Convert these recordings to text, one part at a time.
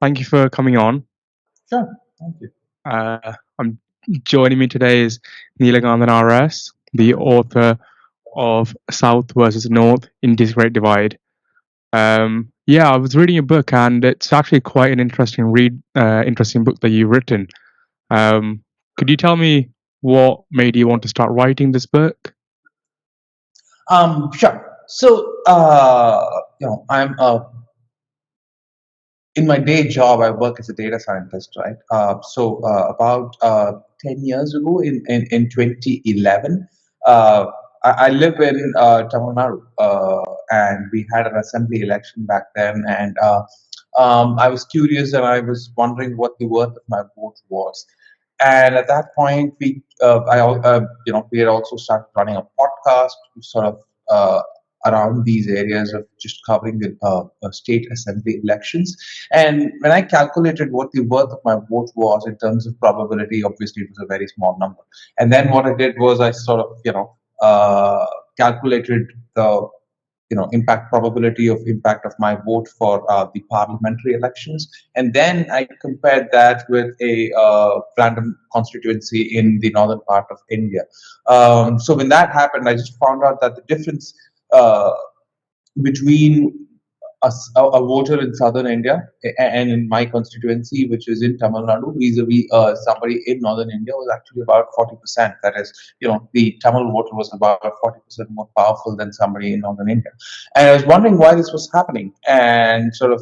Thank you for coming on. Sure. Thank you. I'm joining me today is Nilakantan RS, the author of South versus North: India's Great Divide. Yeah, I was reading a book, and it's actually quite an interesting read, interesting book that you've written. Um, could you tell me what made you want to start writing this book? Sure. So, I'm in my day job. I work as a data scientist, right? About 10 years ago, in 2011, uh, I live in Tamil Nadu, and we had an assembly election back then, and I was curious, and I was wondering what the worth of my vote was. And at that point, we had also started running a podcast, sort of around these areas of just covering the state assembly elections. And when I calculated what the worth of my vote was in terms of probability, obviously it was a very small number. And then what I did was I sort of, calculated the impact probability of impact of my vote for the parliamentary elections, and then I compared that with a random constituency in the northern part of India. So when that happened, I just found out that the difference uh, between a voter in southern India and in my constituency, which is in Tamil Nadu, vis-a-vis somebody in northern India, was actually about 40%. That is, the Tamil voter was about 40% more powerful than somebody in northern India. And I was wondering why this was happening, and sort of,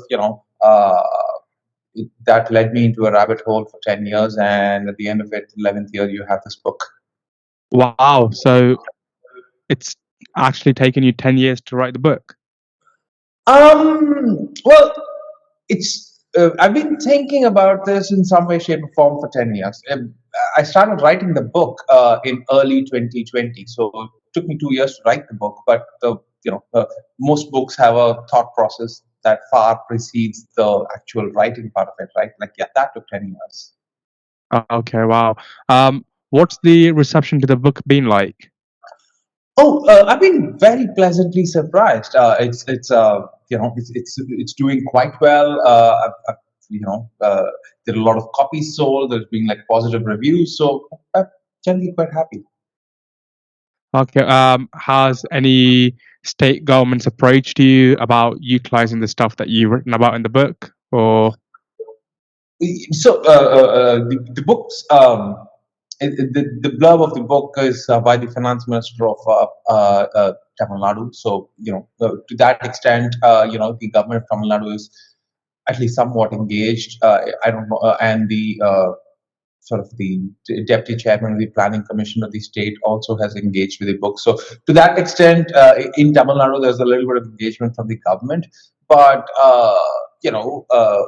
that led me into a rabbit hole for 10 years. And at the end of it, 11th year, you have this book. Wow, so it's actually taken you 10 years to write the book. Well, it's I've been thinking about this in some way, shape, or form for 10 years. I started writing the book in early 2020, so it took me 2 years to write the book. But most books have a thought process that far precedes the actual writing part of it, right? Like, yeah, that took 10 years. Okay, wow. What's the reception to the book been like? Oh, I've been very pleasantly surprised. It's doing quite well. There are a lot of copies sold. There's been like positive reviews, so I'm generally quite happy. Okay. Has any state governments approached you about utilizing the stuff that you've written about in the book? Or The books, the blurb of the book is by the finance minister of Tamil Nadu. So to that extent, the government of Tamil Nadu is at least somewhat engaged. I don't know, and the sort of the deputy chairman of the planning commission of the state also has engaged with the book. So to that extent, in Tamil Nadu, there's a little bit of engagement from the government, but you know. Uh,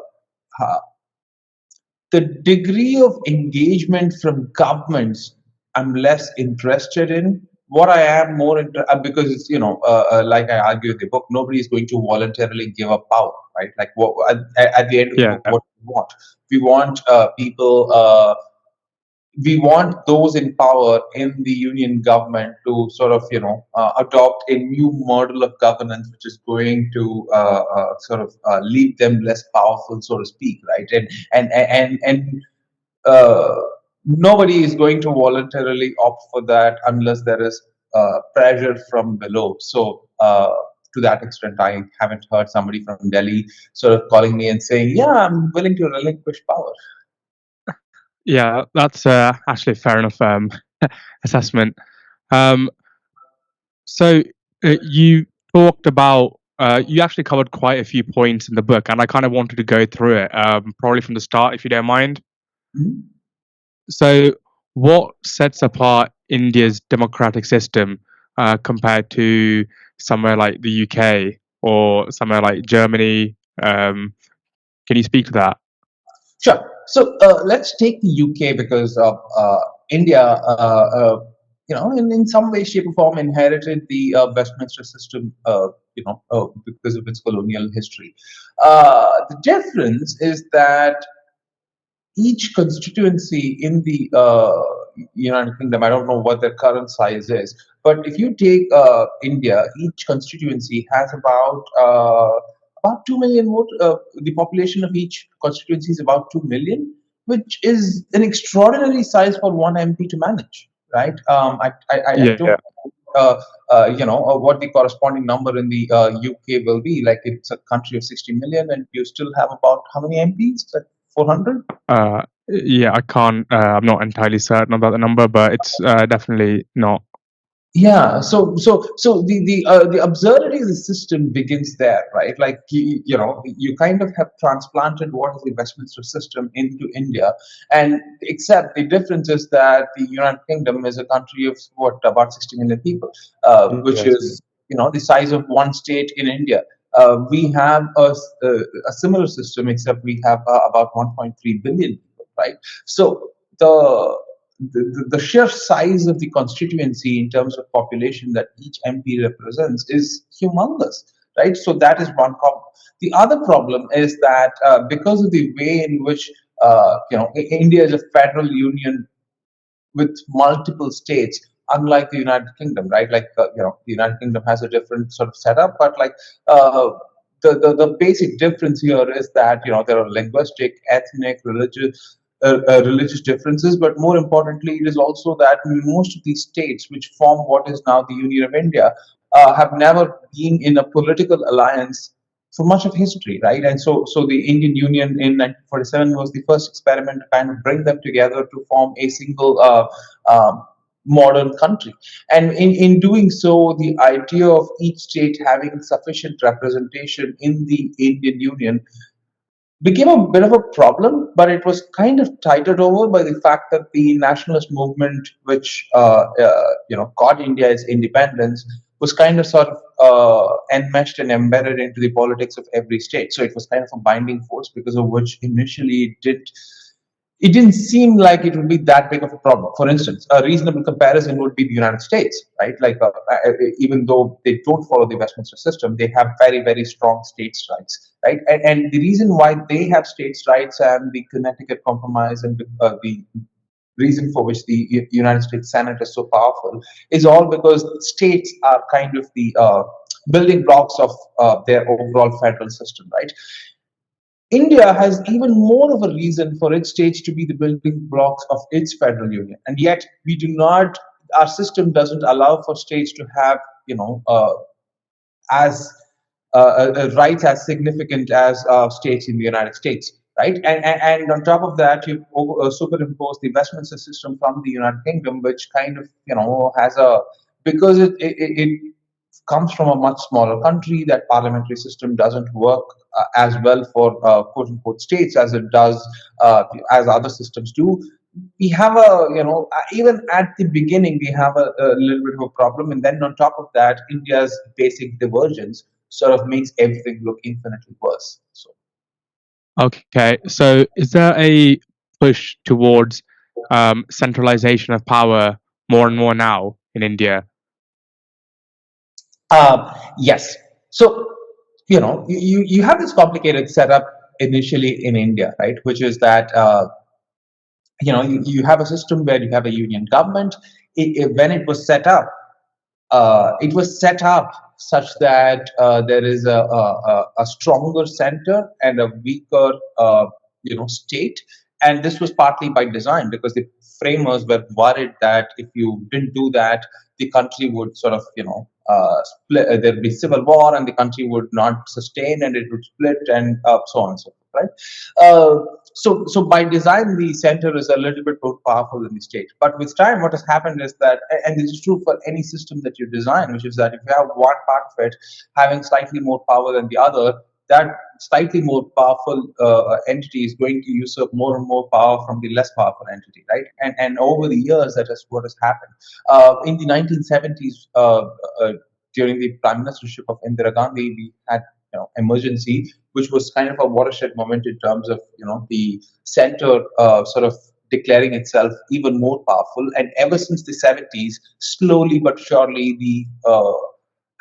the degree of engagement from governments I'm less interested in. What I am more because it's like I argue in the book, nobody is going to voluntarily give up power, right? Like what at the end of the yeah, book, what we want? We want people. We want those in power in the union government to sort of adopt a new model of governance which is going to sort of leave them less powerful, so to speak, right? And uh, nobody is going to voluntarily opt for that unless there is pressure from below. So to that extent, I haven't heard somebody from Delhi sort of calling me and saying, yeah, I'm willing to relinquish power. yeah, that's actually a fair enough assessment. Um, so you talked about you actually covered quite a few points in the book, and I kind of wanted to go through it, probably from the start, if you don't mind. Mhm. So, what sets apart India's democratic system compared to somewhere like the UK or somewhere like Germany? Can you speak to that? Sure. So let's take the UK because India, in some way, shape, or form, inherited the Westminster system, because of its colonial history. The difference is that each constituency in the United Kingdom, I don't know what their current size is, but if you take India, each constituency has about about 2 million vote. The population of each constituency is about 2 million, which is an extraordinary size for one MP to manage, right? I Yeah. don't what the corresponding number in the UK will be. Like it's a country of 60 million, and you still have about how many MPs? Like 400? Yeah, I can't. I'm not entirely certain about the number, but it's definitely not. Yeah, so the absurdity of the system begins there, right? Like you kind of have transplanted what is the Westminster system into India, and except the difference is that the United Kingdom is a country of what, about 60 million people, which Yes. is the size of one state in India. We have a similar system, except we have about 1.3 billion people, right? So the sheer size of the constituency in terms of population that each MP represents is humongous, right? So that is one problem. The other problem is that because of the way in which India is a federal union with multiple states, unlike the United Kingdom, right? Like the United Kingdom has a different sort of setup, but like the basic difference here is that there are linguistic, ethnic, religious differences, but more importantly, it is also that most of these states, which form what is now the Union of India, have never been in a political alliance for much of history, right? And so the Indian Union in 1947 was the first experiment to kind of bring them together to form a single modern country. And in doing so, the idea of each state having sufficient representation in the Indian Union became a bit of a problem, but it was kind of tided over by the fact that the nationalist movement, which got India its independence, was kind of sort of enmeshed and embedded into the politics of every state. So it was kind of a binding force, because of which initially it didn't seem like it would be that big of a problem. For instance, a reasonable comparison would be the United States, right? Like, even though they don't follow the Westminster system, they have very, very strong states' rights, right? And the reason why they have states' rights and the Connecticut Compromise and the reason for which the United States Senate is so powerful is all because states are kind of the building blocks of their overall federal system, right? India has even more of a reason for its states to be the building blocks of its federal union, and yet we do not. Our system doesn't allow for states to have, as rights as significant as states in the United States, right? And on top of that, you superimpose the Westminster system from the United Kingdom, which kind of has a, because it comes from a much smaller country. That parliamentary system doesn't work as well for quote unquote states as it does as other systems do. We have a, even at the beginning, we have a little bit of a problem. And then on top of that, India's basic divergence sort of makes everything look infinitely worse. So Okay, so is there a push towards centralization of power more and more now in India? yes. So you have this complicated setup initially in India, right? Which is that you have a system where you have a union government. When it was set up such that there is a stronger center and a weaker state, and this was partly by design, because the framers were worried that if you didn't do that, the country would sort of split. There'd be civil war, and the country would not sustain, and it would split, and so on and so forth, right? So by design, the center is a little bit more powerful than the state. But with time, what has happened is that, and this is true for any system that you design, which is that if you have one part of it having slightly more power than the other, that slightly more powerful entity is going to usurp more and more power from the less powerful entity, right? And over the years, that is what has happened. In the 1970s, during the prime ministership of Indira Gandhi, we had emergency, which was kind of a watershed moment in terms of the center sort of declaring itself even more powerful. And ever since the 70s, slowly but surely,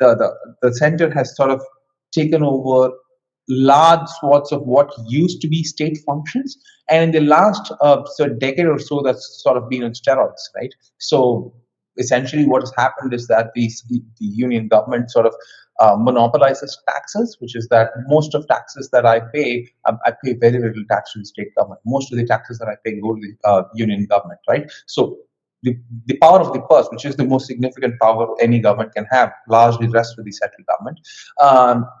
the center has sort of taken over large swaths of what used to be state functions. And in the last decade or so, that's sort of been on steroids, right? So essentially, what has happened is that the union government sort of monopolizes taxes, which is that most of taxes that I pay very little tax to the state government. Most of the taxes that I pay go to the union government, right? So the power of the purse, which is the most significant power any government can have, largely rests with the central government.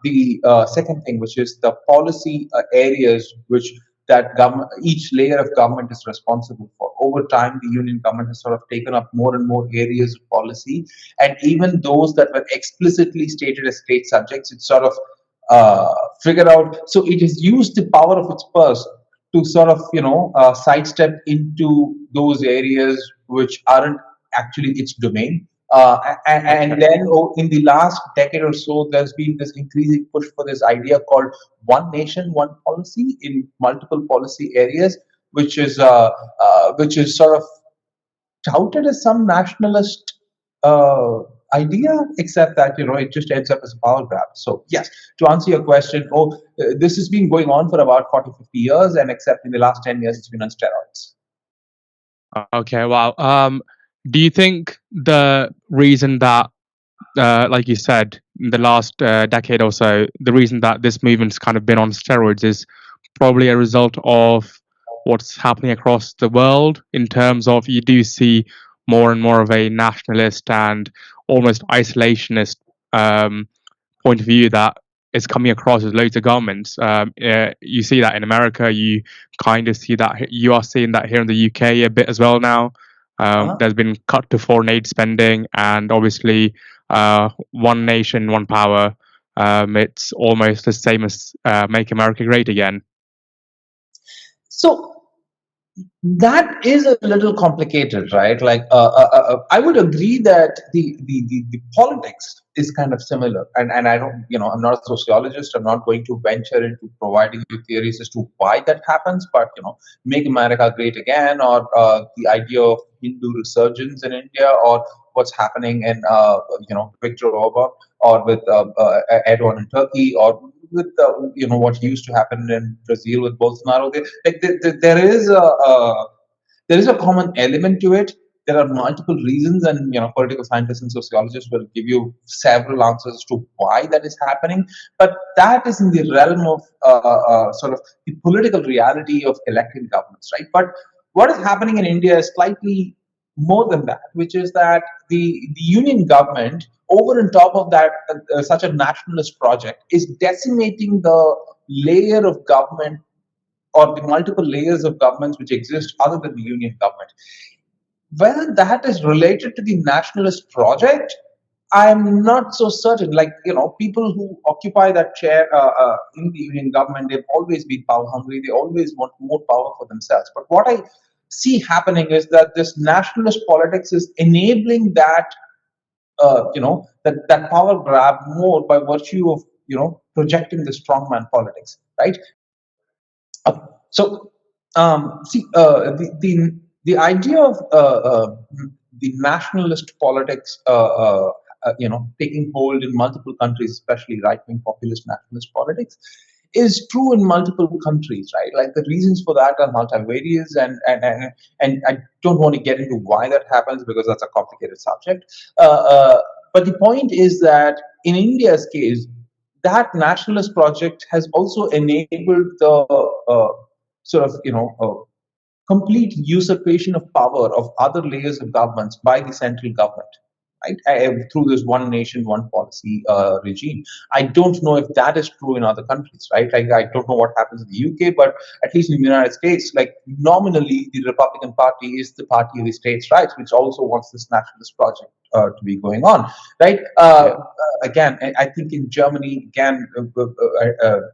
The second thing, which is the policy areas which that government, each layer of government is responsible for. Over time, the union government has sort of taken up more and more areas of policy, and even those that were explicitly stated as state subjects, it's sort of figured out. So it has used the power of its purse to sort of sidestep into those areas which aren't actually its domain. And Okay. then in the last decade or so, there's been this increasing push for this idea called one nation, one policy in multiple policy areas, which is sort of touted as some nationalist uh, idea, except that it just ends up as a power grab. So yes, to answer your question, this has been going on for about 40, 50 years, and except in the last 10 years, it's been on steroids. Okay. Wow. Do you think the reason that, like you said, in the last decade or so, the reason that this movement's kind of been on steroids is probably a result of what's happening across the world in terms of you do see more and more of a nationalist and almost isolationist um, point of view that is coming across with loads of governments. You see that in America. You kind of see that. You are seeing that here in the UK a bit as well now. Uh-huh. There's been cut to foreign aid spending, and obviously, one nation, one power. It's almost the same as "Make America Great Again." So that is a little complicated, right? Like, I would agree that the politics is kind of similar, and I don't, I'm not a sociologist. I'm not going to venture into providing you theories as to why that happens. But make America great again, or the idea of Hindu resurgence in India, or what's happening in Viktor Orban, or with Erdogan in Turkey, or with what used to happen in Brazil with Bolsonaro. There is a common element to it. There are multiple reasons, and political scientists and sociologists will give you several answers as to why that is happening. But that is in the realm of sort of the political reality of elected governments, right? But what is happening in India is slightly more than that, which is that the union government, over and top of that, such a nationalist project, is decimating the layer of government or the multiple layers of governments which exist other than the union government. Whether that is related to the nationalist project, I'm not so certain. Like, people who occupy that chair in the union government, they've always been power hungry. They always want more power for themselves. But what I see happening is that this nationalist politics is enabling that power grab more by virtue of projecting the strongman politics, right? So, see, the idea of the nationalist politics, taking hold in multiple countries, especially right-wing populist nationalist politics, is true in multiple countries, right? Like, the reasons for that are multivarious, and I don't want to get into why that happens because that's a complicated subject. But the point is that in India's case, that nationalist project has also enabled the sort of complete usurpation of power of other layers of governments by the central government, right? Through this one nation, one policy regime. I don't know if that is true in other countries, right? Like, I don't know what happens in the UK, but at least in the United States, like, nominally, the Republican Party is the party of the states' rights, which also wants this nationalist project to be going on, right? Yeah. Again, I think in Germany, again,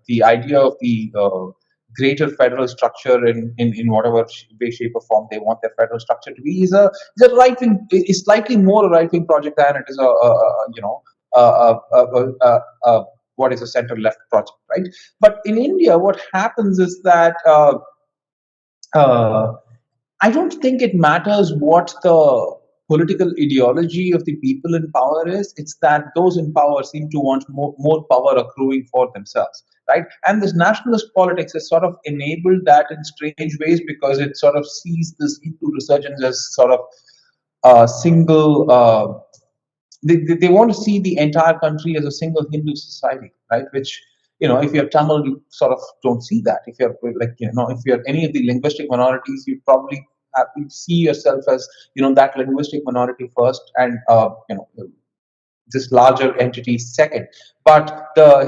the idea of the greater federal structure in whatever way, shape, or form they want their federal structure to be is a right wing, is slightly more a right wing project than it is what is a center left project, right? But in India, what happens is that uh, I don't think it matters what the political ideology of the people in power is. It's that those in power seem to want more power accruing for themselves, right? And this nationalist politics has sort of enabled that in strange ways because it sort of sees this Hindu resurgence as sort of a single they want to see the entire country as a single Hindu society, right? Which, if you're Tamil, you sort of don't see that. If you're like, if you're any of the linguistic minorities, you probably you see yourself as, that linguistic minority first, and this larger entity second. But the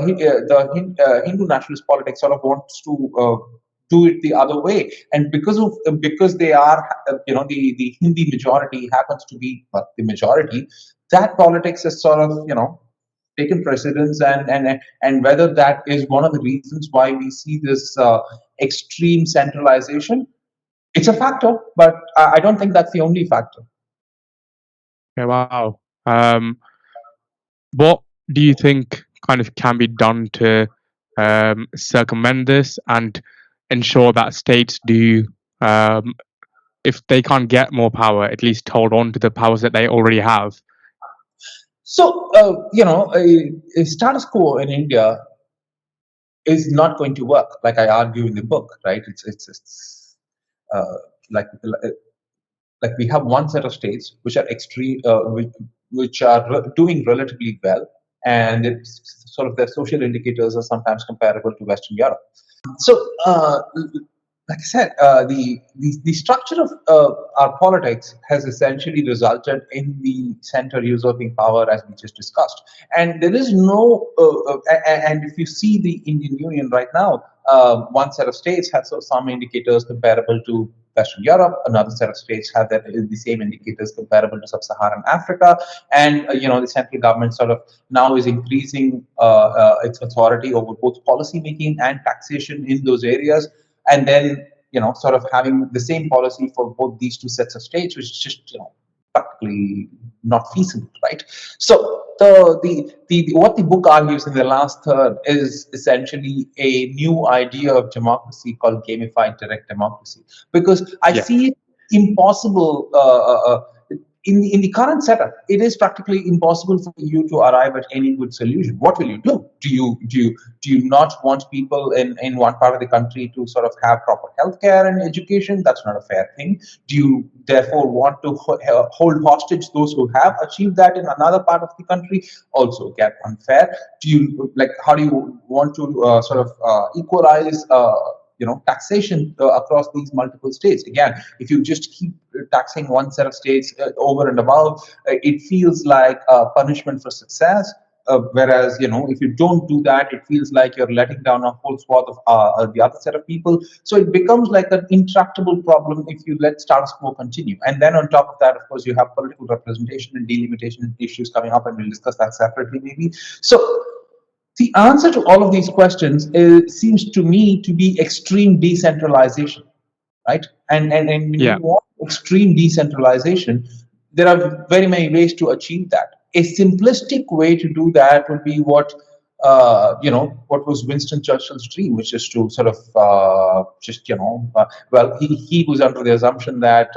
Hindu nationalist politics sort of wants to do it the other way, and because they are, the Hindi majority happens to be the majority, that politics is sort of, taken precedence, and whether that is one of the reasons why we see this extreme centralization, it's a factor, but I don't think that's the only factor. Okay, wow. What do you think kind of can be done to circumvent this and ensure that states do, um, if they can't get more power, at least hold on to the powers that they already have? So, a status quo in India is not going to work, like I argue in the book, right? It's uh, like like we have one set of states which are extreme, which are doing relatively well, and it's sort of their social indicators are sometimes comparable to Western Europe. So, like I said, the structure of our politics has essentially resulted in the center usurping power, as we just discussed. And there is no, and if you see the Indian Union right now, one set of states have some indicators comparable to Western Europe. Another set of states have the same indicators comparable to Sub-Saharan Africa, and the central government sort of now is increasing its authority over both policy making and taxation in those areas, and then sort of having the same policy for both these two sets of states, which is just practically not feasible, right? So the what the book argues in the last third is essentially a new idea of democracy called gamified direct democracy, because I Yeah. see it impossible. In the current setup, it is practically impossible for you to arrive at any good solution. What will you do? Do you not want people in one part of the country to sort of have proper healthcare and education? That's not a fair thing. Do you therefore want to hold hostage those who have achieved that in another part of the country? Also, get unfair. Do you like? How do you want to sort of equalize? Taxation across these multiple states. Again, if you just keep taxing one set of states over and above, it feels like a punishment for success. Whereas, if you don't do that, it feels like you're letting down a whole swath of the other set of people. So it becomes like an intractable problem if you let status quo continue. And then on top of that, of course, you have political representation and delimitation issues coming up, and we'll discuss that separately maybe. So the answer to all of these questions seems to me to be extreme decentralization, right? And when you Yeah. want extreme decentralization, there are very many ways to achieve that. A simplistic way to do that would be what was Winston Churchill's dream, which is to sort of just well, he was under the assumption that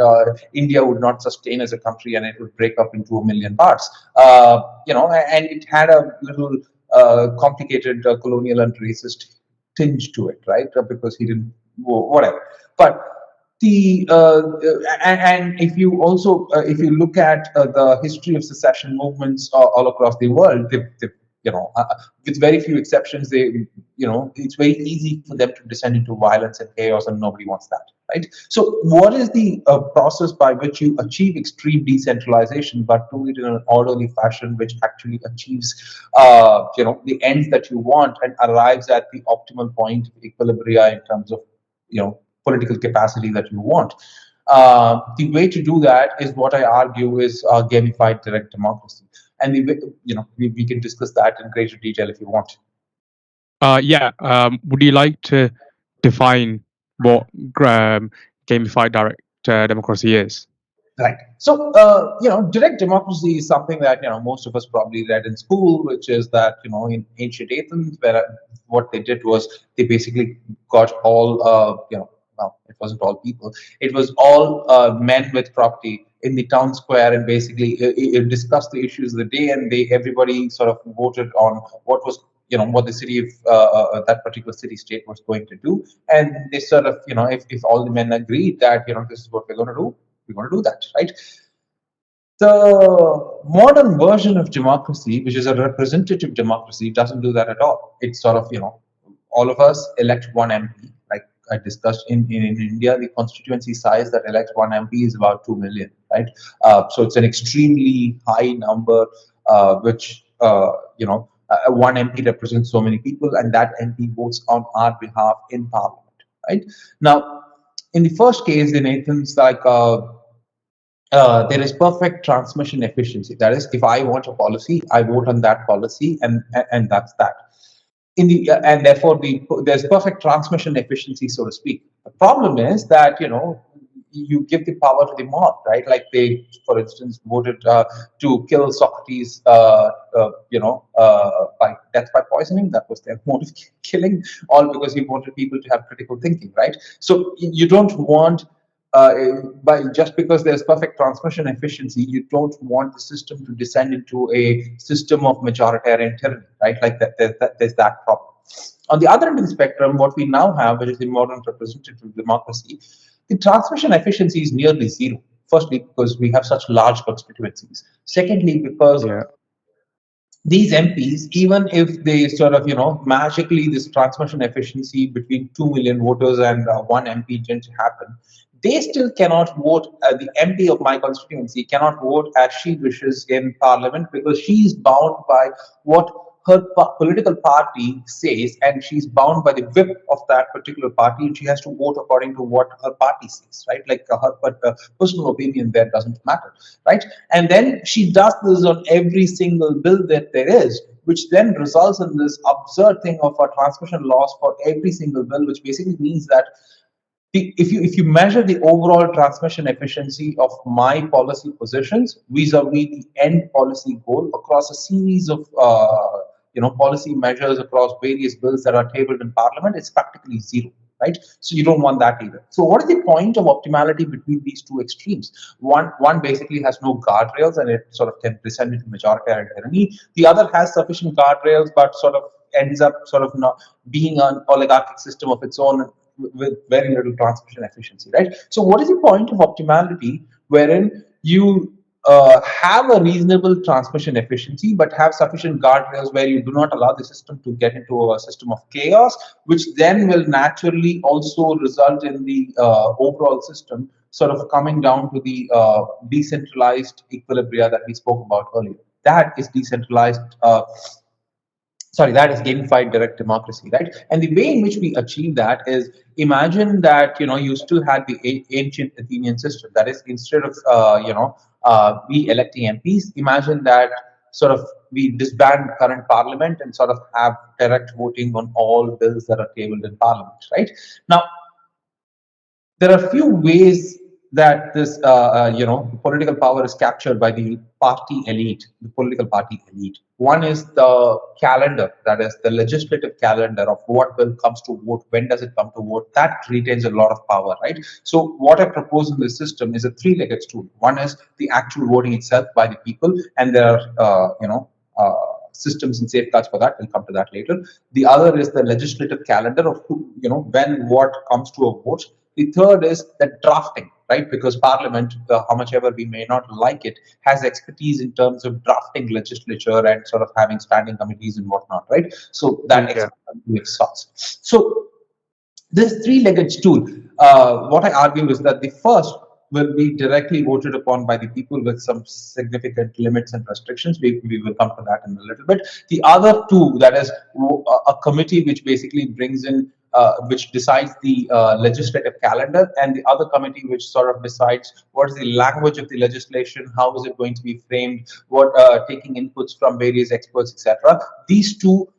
India would not sustain as a country and it would break up into a million parts. And it had a little complicated colonial and racist tinge to it, right? Because he didn't, whatever. But the and if you also if you look at the history of secession movements all across the world, with very few exceptions, it's very easy for them to descend into violence and chaos, and nobody wants that, right? So, what is the process by which you achieve extreme decentralization, but do it in an orderly fashion, which actually achieves, the ends that you want and arrives at the optimal point of equilibria in terms of, political capacity that you want? The way to do that is what I argue is gamified direct democracy, and we can discuss that in greater detail if you want. Yeah. Would you like to define what gamified direct democracy is? Right. So, direct democracy is something that most of us probably read in school, which is that in ancient Athens, where what they did was they basically got all well, it wasn't all people, it was all men with property in the town square, and basically it discussed the issues of the day, and everybody sort of voted on what was what the city of that particular city state was going to do, and they sort of if all the men agreed that this is what we're going to do, we want to do that, right? The modern version of democracy, which is a representative democracy, doesn't do that at all. It's sort of, all of us elect one MP. Like I discussed in India, the constituency size that elects one MP is about 2 million, right? So it's an extremely high number, which, one MP represents so many people, and that MP votes on our behalf in parliament, right? Now, in the first case, in Athens, like, there is perfect transmission efficiency. That is, if I want a policy, I vote on that policy, and that's that. And therefore there's perfect transmission efficiency, so to speak. The problem is that you give the power to the mob, right? Like they, for instance, voted to kill Socrates, by death by poisoning. That was their mode of killing, all because he wanted people to have critical thinking, right? So you don't want by just because there's perfect transmission efficiency, you don't want the system to descend into a system of majoritarian tyranny, right? Like there's that problem. On the other end of the spectrum, what we now have, which is the modern representative democracy, the transmission efficiency is nearly zero. Firstly, because we have such large constituencies. Secondly, because Yeah. these MPs, even if they sort of, magically this transmission efficiency between 2 million voters and one MP didn't happen, they still cannot vote. The MP of my constituency cannot vote as she wishes in parliament because she is bound by what her political party says, and she's bound by the whip of that particular party, and she has to vote according to what her party says, right? Like her personal opinion there doesn't matter, right? And then she does this on every single bill that there is, which then results in this absurd thing of a transmission loss for every single bill, which basically means that if you measure the overall transmission efficiency of my policy positions vis-a-vis the end policy goal across a series of policy measures across various bills that are tabled in parliament, it's practically zero, right? So you don't want that either. So what is the point of optimality between these two extremes? One basically has no guardrails and it sort of can descend into majoritarian tyranny. The other has sufficient guardrails but sort of ends up sort of not being an oligarchic system of its own with very little transmission efficiency, right? So, what is the point of optimality wherein you have a reasonable transmission efficiency but have sufficient guardrails where you do not allow the system to get into a system of chaos, which then will naturally also result in the overall system sort of coming down to the decentralized equilibria that we spoke about earlier. That is decentralized. That is gamified direct democracy, right? And the way in which we achieve that is, imagine that you still had the ancient Athenian system. That is, instead of we electing MPs, imagine that sort of we disband current parliament and sort of have direct voting on all bills that are tabled in parliament, right? Now, there are a few ways that this political power is captured by the party elite, the political party elite. One is the calendar, that is the legislative calendar of what bill comes to vote, when does it come to vote. That retains a lot of power, right? So what I propose in this system is a three-legged stool. One is the actual voting itself by the people, and there are systems and safeguards for that. We'll come to that later. The other is the legislative calendar of who, when what comes to a vote. The third is the drafting, right? Because Parliament, how much ever we may not like it, has expertise in terms of drafting legislature and sort of having standing committees and whatnot, right? So that Yeah. makes sense. So this three-legged stool, what I argue is that the first will be directly voted upon by the people with some significant limits and restrictions. We will come to that in a little bit. The other two, that is a committee which basically brings in, which decides the legislative calendar, and the other committee which sort of decides what is the language of the legislation, how is it going to be framed, what taking inputs from various experts, etc. These two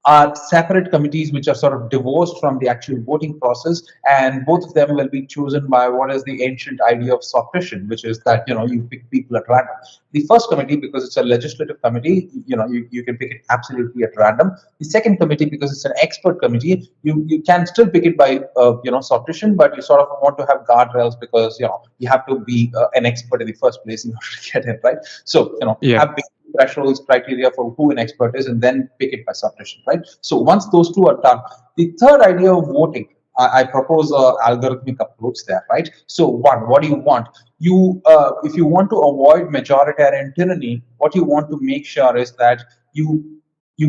are separate committees which are sort of divorced from the actual voting process, and both of them will be chosen by what is the ancient idea of sortition, which is that you pick people at random. The first committee, because it's a legislative committee, you can pick it absolutely at random. The second committee, because it's an expert committee, you can still pick it by sortition, but you sort of want to have guardrails because you have to be an expert in the first place in order to get it right. So Yeah. have thresholds, criteria for who an expert is, and then pick it by submission, right? So once those two are done, the third idea of voting, I propose a algorithmic approach there, right? So one, what do you want? If you want to avoid majoritarian tyranny, what you want to make sure is that you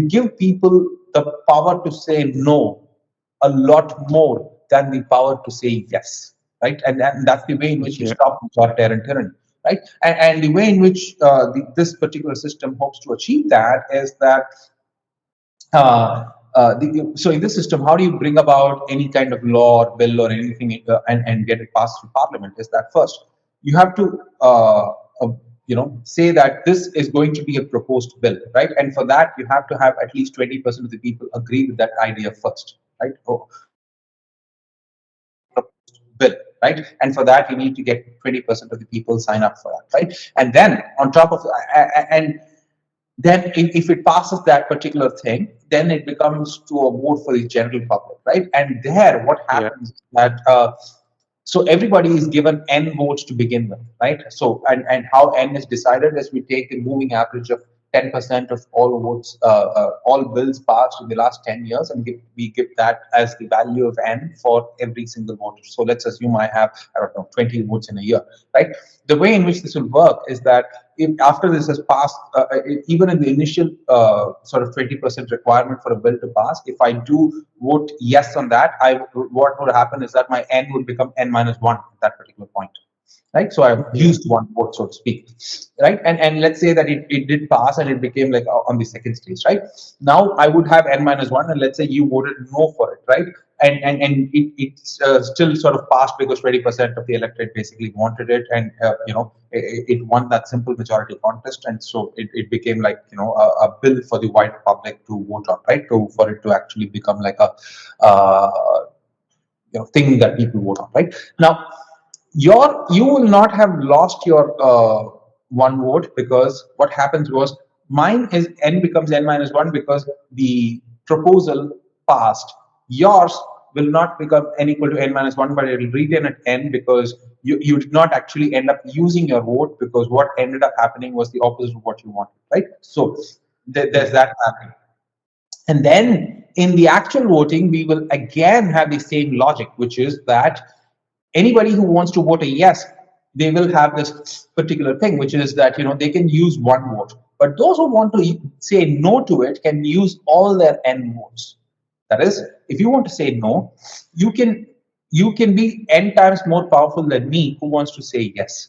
give people the power to say no a lot more than the power to say yes, right? And that's the way in which you Yeah. stop authoritarian tyranny, right? And the way in which this particular system hopes to achieve that is that so in this system, how do you bring about any kind of law or bill or anything and get it passed through parliament? Is that first you have to uh, say that this is going to be a proposed bill, right? And for that, you have to have at least 20% of the people agree with that idea first, right? Proposed bill, right? And for that, you need to get 20% of the people sign up for that, right? And then on top of and then if it passes that particular thing, then it becomes to a vote for the general public, right? And there, what Yeah. happens is that so everybody is given n votes to begin with, right? So and how n is decided is we take the moving average of 10% of all votes, all bills passed in the last 10 years, and we give that as the value of n for every single voter. So let's assume I have, I don't know, 20 votes in a year, right? The way in which this will work is that if after this has passed, even in the initial sort of 20% requirement for a bill to pass, if I do vote yes on that, what would happen is that my n would become n minus 1 at that particular point, right? So I've Yeah. used one vote, so to speak, right? And let's say that it did pass and it became like on the second stage, right? Now I would have n minus 1, and let's say you voted no for it, right? And it still sort of passed because 20% of the electorate basically wanted it, and it won that simple majority contest, and so it became like a bill for the white public to vote on, right? To for it to actually become like a thing that people vote on, right? Now you will not have lost your one vote, because what happens was mine is n becomes n minus 1 because the proposal passed. Yours will not become n equal to n minus 1, but it will retain at n because you did not actually end up using your vote, because what ended up happening was the opposite of what you wanted, right? So there's Yeah. that happening. And then in the actual voting, we will again have the same logic, which is that anybody who wants to vote a yes, they will have this particular thing, which is that they can use one vote. But those who want to say no to it can use all their n votes. That is, if you want to say no, you can you can be n times more powerful than me who wants to say yes.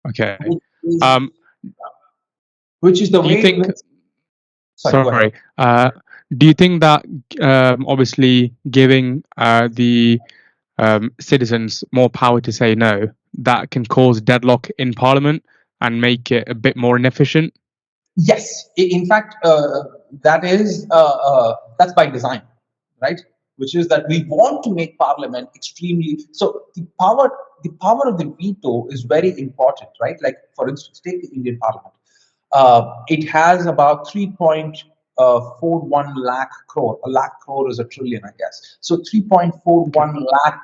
Okay. Which is, Um, which is the do you way in think? which. Sorry, go ahead. Sorry. Do you think that obviously giving the citizens more power to say no, that can cause deadlock in Parliament and make it a bit more inefficient? Yes, in fact, that's by design, right? Which is that we want to make Parliament extremely so. The power of the veto is very important, right? Like for instance, take the Indian Parliament. It has about 3.41 lakh crore. A lakh crore is a trillion, I guess. So Okay. 3.41 lakh,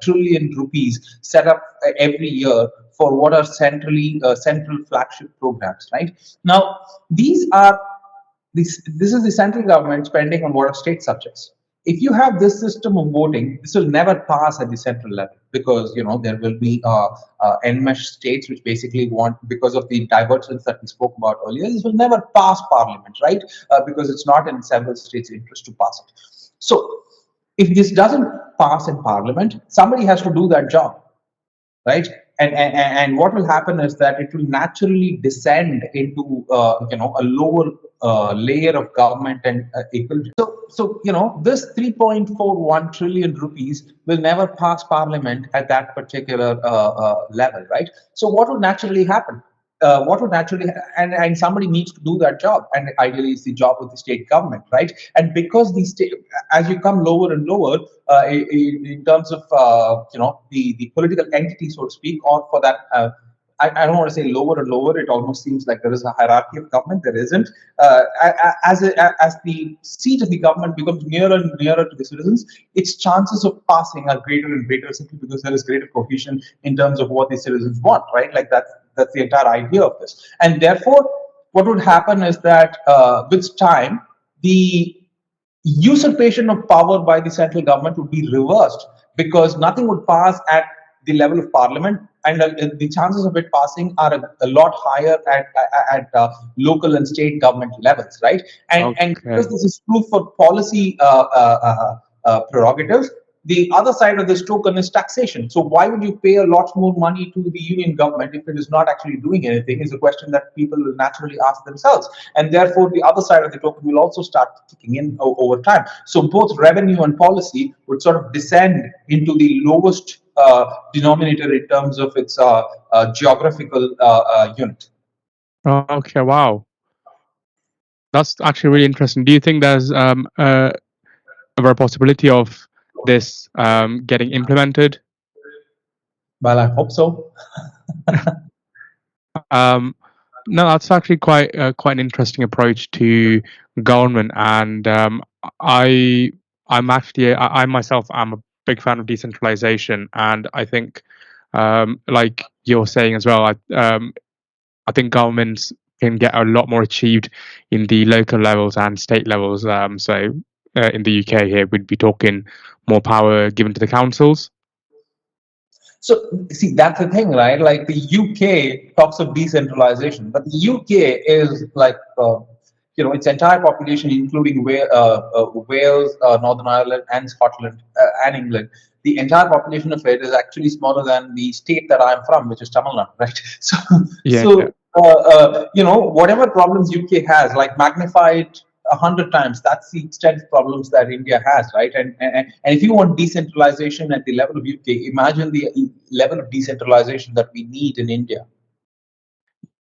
trillion rupees set up every year for what are central flagship programs, right? Now, these are this is the central government spending on what are state subjects. If you have this system of voting, this will never pass at the central level, because there will be enmeshed states which basically want, because of the divergence that we spoke about earlier, this will never pass parliament, right? Because it's not in several states' interest to pass it. So if this doesn't pass in parliament, somebody has to do that job, right? And what will happen is that it will naturally descend into a lower layer of government and equal. So this 3.41 trillion rupees will never pass parliament at that particular level, right? So what would naturally happen? What would naturally and somebody needs to do that job, and ideally it's the job of the state government, right? And because the state, as you come lower and lower in terms of the political entity, so to speak, or for that I don't want to say lower and lower. It almost seems like there is a hierarchy of government. There isn't. As the seat of the government becomes nearer and nearer to the citizens, its chances of passing are greater and greater, simply because there is greater cohesion in terms of what the citizens want, right? Like that's the entire idea of this. And therefore, what would happen is that with time, the usurpation of power by the central government would be reversed, because nothing would pass at the level of parliament, and the chances of it passing are a lot higher at local and state government levels, right? And because Okay. this is true for policy prerogatives, the other side of this token is taxation. So why would you pay a lot more money to the union government if it is not actually doing anything, is a question that people will naturally ask themselves. And therefore, the other side of the token will also start kicking in over time. So both revenue and policy would sort of descend into the lowest denominator in terms of its geographical unit. Okay. Wow. That's actually really interesting. Do you think there's a possibility of this getting implemented? Well, I hope so. Um, no, that's actually quite an interesting approach to government, and I I myself am a big fan of decentralization, and I think like you're saying as well, I think governments can get a lot more achieved in the local levels and state levels. In the UK here, we'd be talking more power given to the councils. So, see, that's the thing, right? Like the UK talks of decentralization, but the UK is like, its entire population, including Wales, Northern Ireland, and Scotland, and England. The entire population of it is actually smaller than the state that I'm from, which is Tamil Nadu, right? So, Yeah, so whatever problems UK has, like magnified 100 times. That's the extent of problems that India has, right? And if you want decentralization at the level of UK, imagine the level of decentralization that we need in India.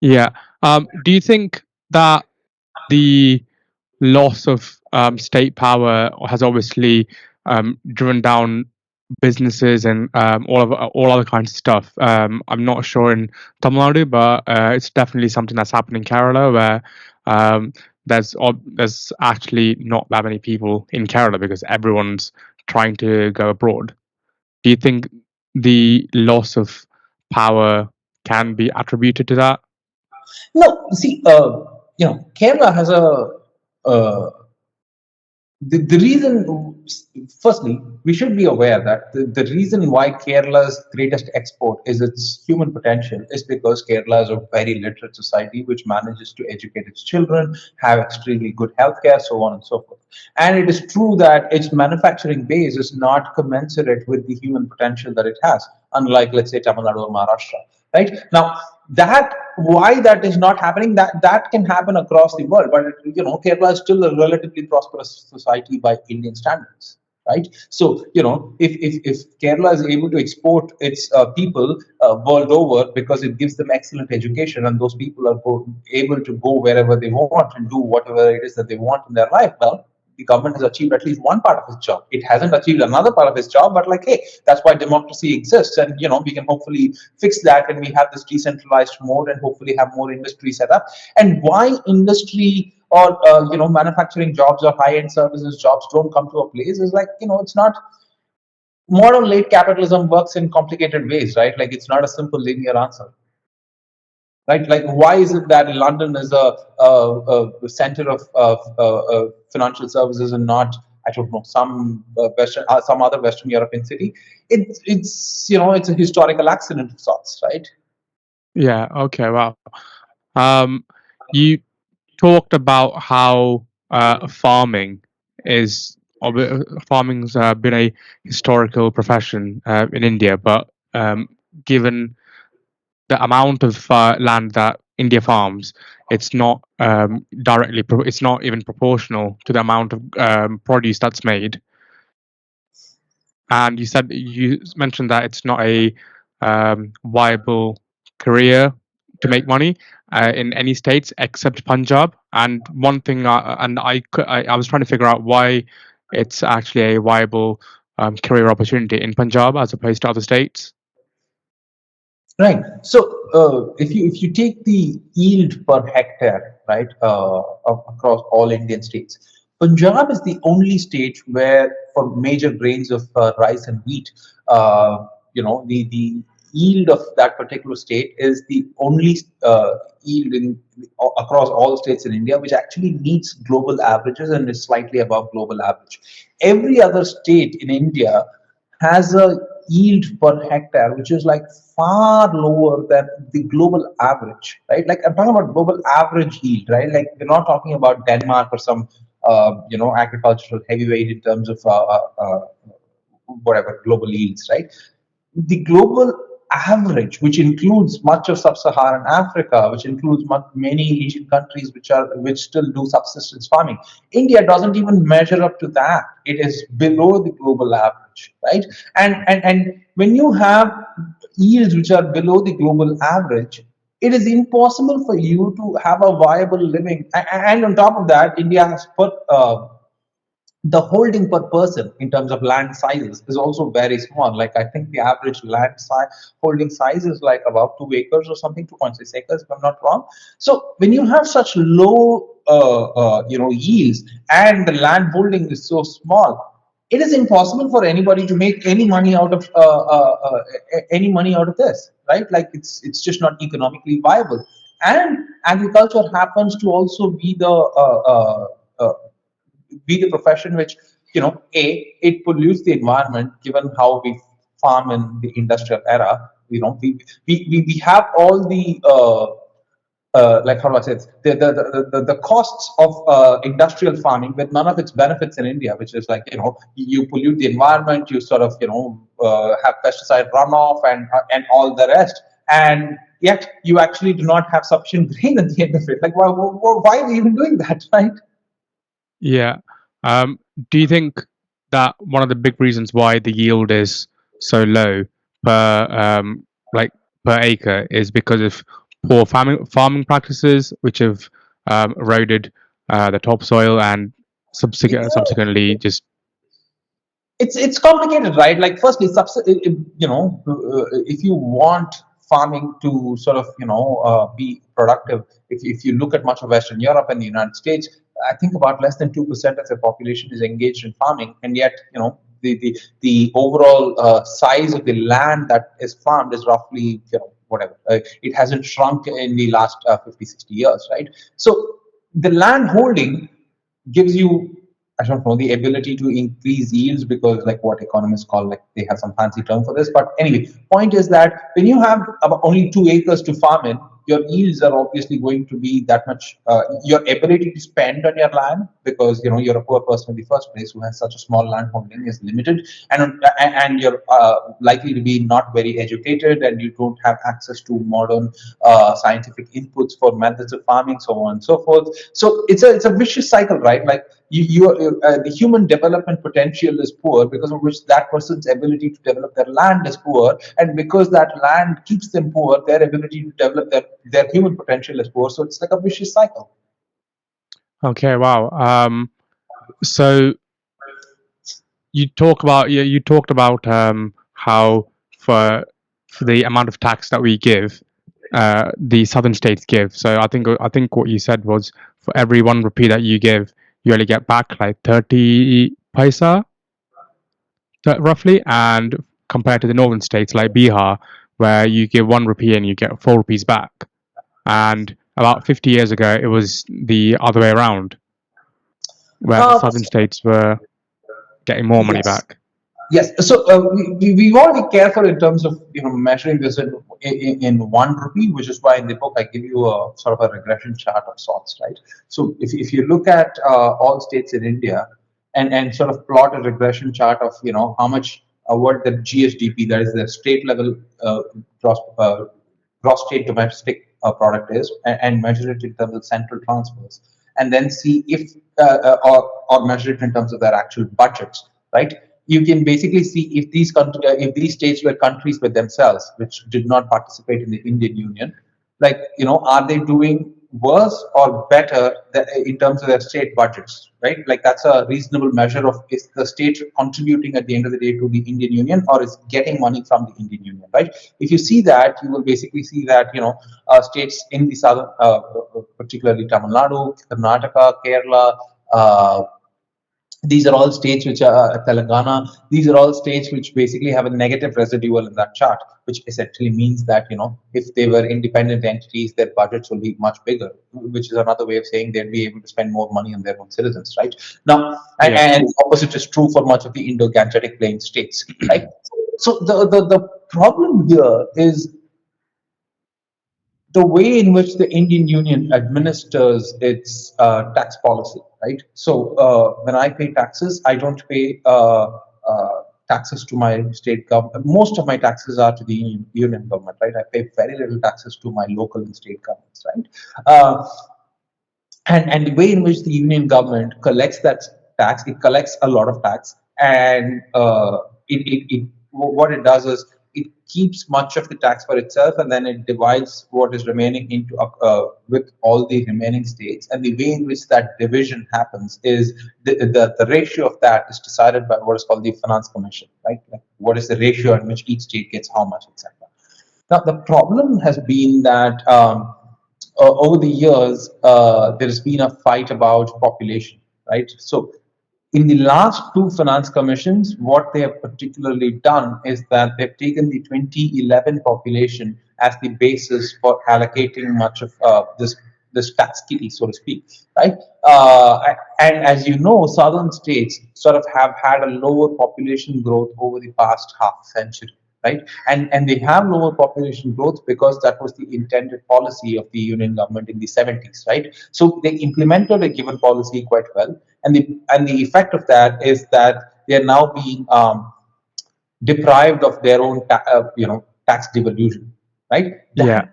yeah. Do you think that the loss of state power has obviously driven down businesses and all other kinds of stuff? I'm not sure in Tamil Nadu, but it's definitely something that's happened in Kerala, where um, there's actually not that many people in Kerala because everyone's trying to go abroad. Do you think the loss of power can be attributed to that? No, see, Kerala has uh, the reason, firstly, we should be aware that the reason why Kerala's greatest export is its human potential is because Kerala is a very literate society which manages to educate its children, have extremely good healthcare, so on and so forth. And it is true that its manufacturing base is not commensurate with the human potential that it has, unlike, let's say, Tamil Nadu or Maharashtra. Right now, that why that is not happening, that can happen across the world, but Kerala is still a relatively prosperous society by Indian standards, right? So if Kerala is able to export its people world over because it gives them excellent education, and those people are able to go wherever they want and do whatever it is that they want in their life, well, the government has achieved at least one part of its job. It hasn't achieved another part of its job, but like, hey, that's why democracy exists, and we can hopefully fix that, and we have this decentralized mode, and hopefully have more industry set up. And why industry or manufacturing jobs or high-end services jobs don't come to a place is like, it's not, modern late capitalism works in complicated ways, right? Like, it's not a simple linear answer, right? Like, why is it that London is a center of financial services and not, I don't know, some other Western European city? It's a historical accident of sorts, right? Yeah. Okay. Wow. Um, you talked about how farming's been a historical profession in India, but given the amount of land that India farms, it's not it's not even proportional to the amount of produce that's made. And you mentioned that it's not a viable career to make money in any states except Punjab. And one thing, I was trying to figure out why it's actually a viable career opportunity in Punjab as opposed to other states. Right. So if you take the yield per hectare, right, across all Indian states, Punjab is the only state where, for major grains of rice and wheat, the yield of that particular state is the only yield across all states in India which actually meets global averages and is slightly above global average. Every other state in India has a yield per hectare which is like far lower than the global average, right? Like I'm talking about global average yield, right? Like we're not talking about Denmark or some agricultural heavyweight in terms of whatever global yields, right? The global average, which includes much of sub-Saharan Africa, which includes many Asian countries which still do subsistence farming, India doesn't even measure up to that. It is below the global average, right? And when you have yields which are below the global average, it is impossible for you to have a viable living. And on top of that, India has put the holding per person in terms of land sizes is also very small. Like I think the average land size holding size is like about 2 acres or something, 2.6 acres, if I'm not wrong. So when you have such low, yields and the land holding is so small, it is impossible for anybody to make any money out of any money out of this, right? Like it's just not economically viable. And agriculture happens to also uh, be the profession which it pollutes the environment given how we farm in the industrial era. We have all the like how do I say it? The costs of industrial farming with none of its benefits in India, which is like you pollute the environment, you sort of have pesticide runoff and all the rest, and yet you actually do not have sufficient grain at the end of it. Like why are we even doing that, right? Yeah. Um, do you think that one of the big reasons why the yield is so low per like per acre is because of poor farming practices, which have eroded the topsoil and subsequently just It's complicated, right? Like, firstly, if you want farming to sort of be productive, if you look at much of Western Europe and the United States, I think about less than 2% of the population is engaged in farming, and yet the overall size of the land that is farmed is roughly whatever. It hasn't shrunk in the last 50, 60 years, right? So the land holding gives you, I don't know, the ability to increase yields, because like what economists call, like they have some fancy term for this. But anyway, point is that when you have about only 2 acres to farm in, your yields are obviously going to be that much. Your ability to spend on your land, because you're a poor person in the first place who has such a small land holding, is limited, and you're likely to be not very educated, and you don't have access to modern scientific inputs for methods of farming, so on and so forth. So it's a vicious cycle, right? Like the human development potential is poor, because of which that person's ability to develop their land is poor, and because that land keeps them poor, their ability to develop their human potential is poor. So it's like a vicious cycle. okay. Wow. So you talked about how for for the amount of tax that we give, the southern states give. So I think what you said was for every 1 rupee that you give, you only get back like 30 paisa roughly, and compared to the northern states like Bihar, where you give 1 rupee and you get 4 rupees back. And about 50 years ago, it was the other way around, where the Uh, southern states were getting more money yes. back. Yes, so we want to be careful in terms of measuring this in 1 rupee, which is why in the book I give you a sort of a regression chart of sorts, right? So if you look at all states in India and sort of plot a regression chart of how much what the GSDP, that is the state level gross gross state domestic product is, and measure it in terms of central transfers, and then see if or measure it in terms of their actual budgets, right? You can basically see if these states were countries with themselves, which did not participate in the Indian Union, like are they doing worse or better in terms of their state budgets, right? Like that's a reasonable measure of, is the state contributing at the end of the day to the Indian Union, or is getting money from the Indian Union, right? If you see that, you will basically see that states in the southern, particularly Tamil Nadu, Karnataka, Kerala, uh, These are all states which are Telangana. These are all states which basically have a negative residual in that chart, which essentially means that if they were independent entities, their budgets will be much bigger, which is another way of saying they'd be able to spend more money on their own citizens, right? Now, Yeah. and the opposite is true for much of the Indo-Gangetic Plain states, right? So the problem here is the way in which the Indian Union administers its tax policy, right? So when I pay taxes, I don't pay taxes to my state government. Most of my taxes are to the union government, right? I pay very little taxes to my local and state governments, right? Uh, and the way in which the union government collects that tax, it collects a lot of tax, and what it does is it keeps much of the tax for itself, and then it divides what is remaining into with all the remaining states. And the way in which that division happens is the ratio of that is decided by what is called the finance commission, right? Like what is the ratio in which each state gets how much, etc. Now, the problem has been that over the years, there's been a fight about population, right? So, in the last two finance commissions, what they have particularly done is that they've taken the 2011 population as the basis for allocating much of this tax kitty, so to speak, right? And as you know, southern states sort of have had a lower population growth over the past half century, right? And they have lower population growth because that was the intended policy of the union government in the 70s, right? So they implemented a given policy quite well, and the effect of that is that they are now being deprived of their own tax devolution, right? Yeah.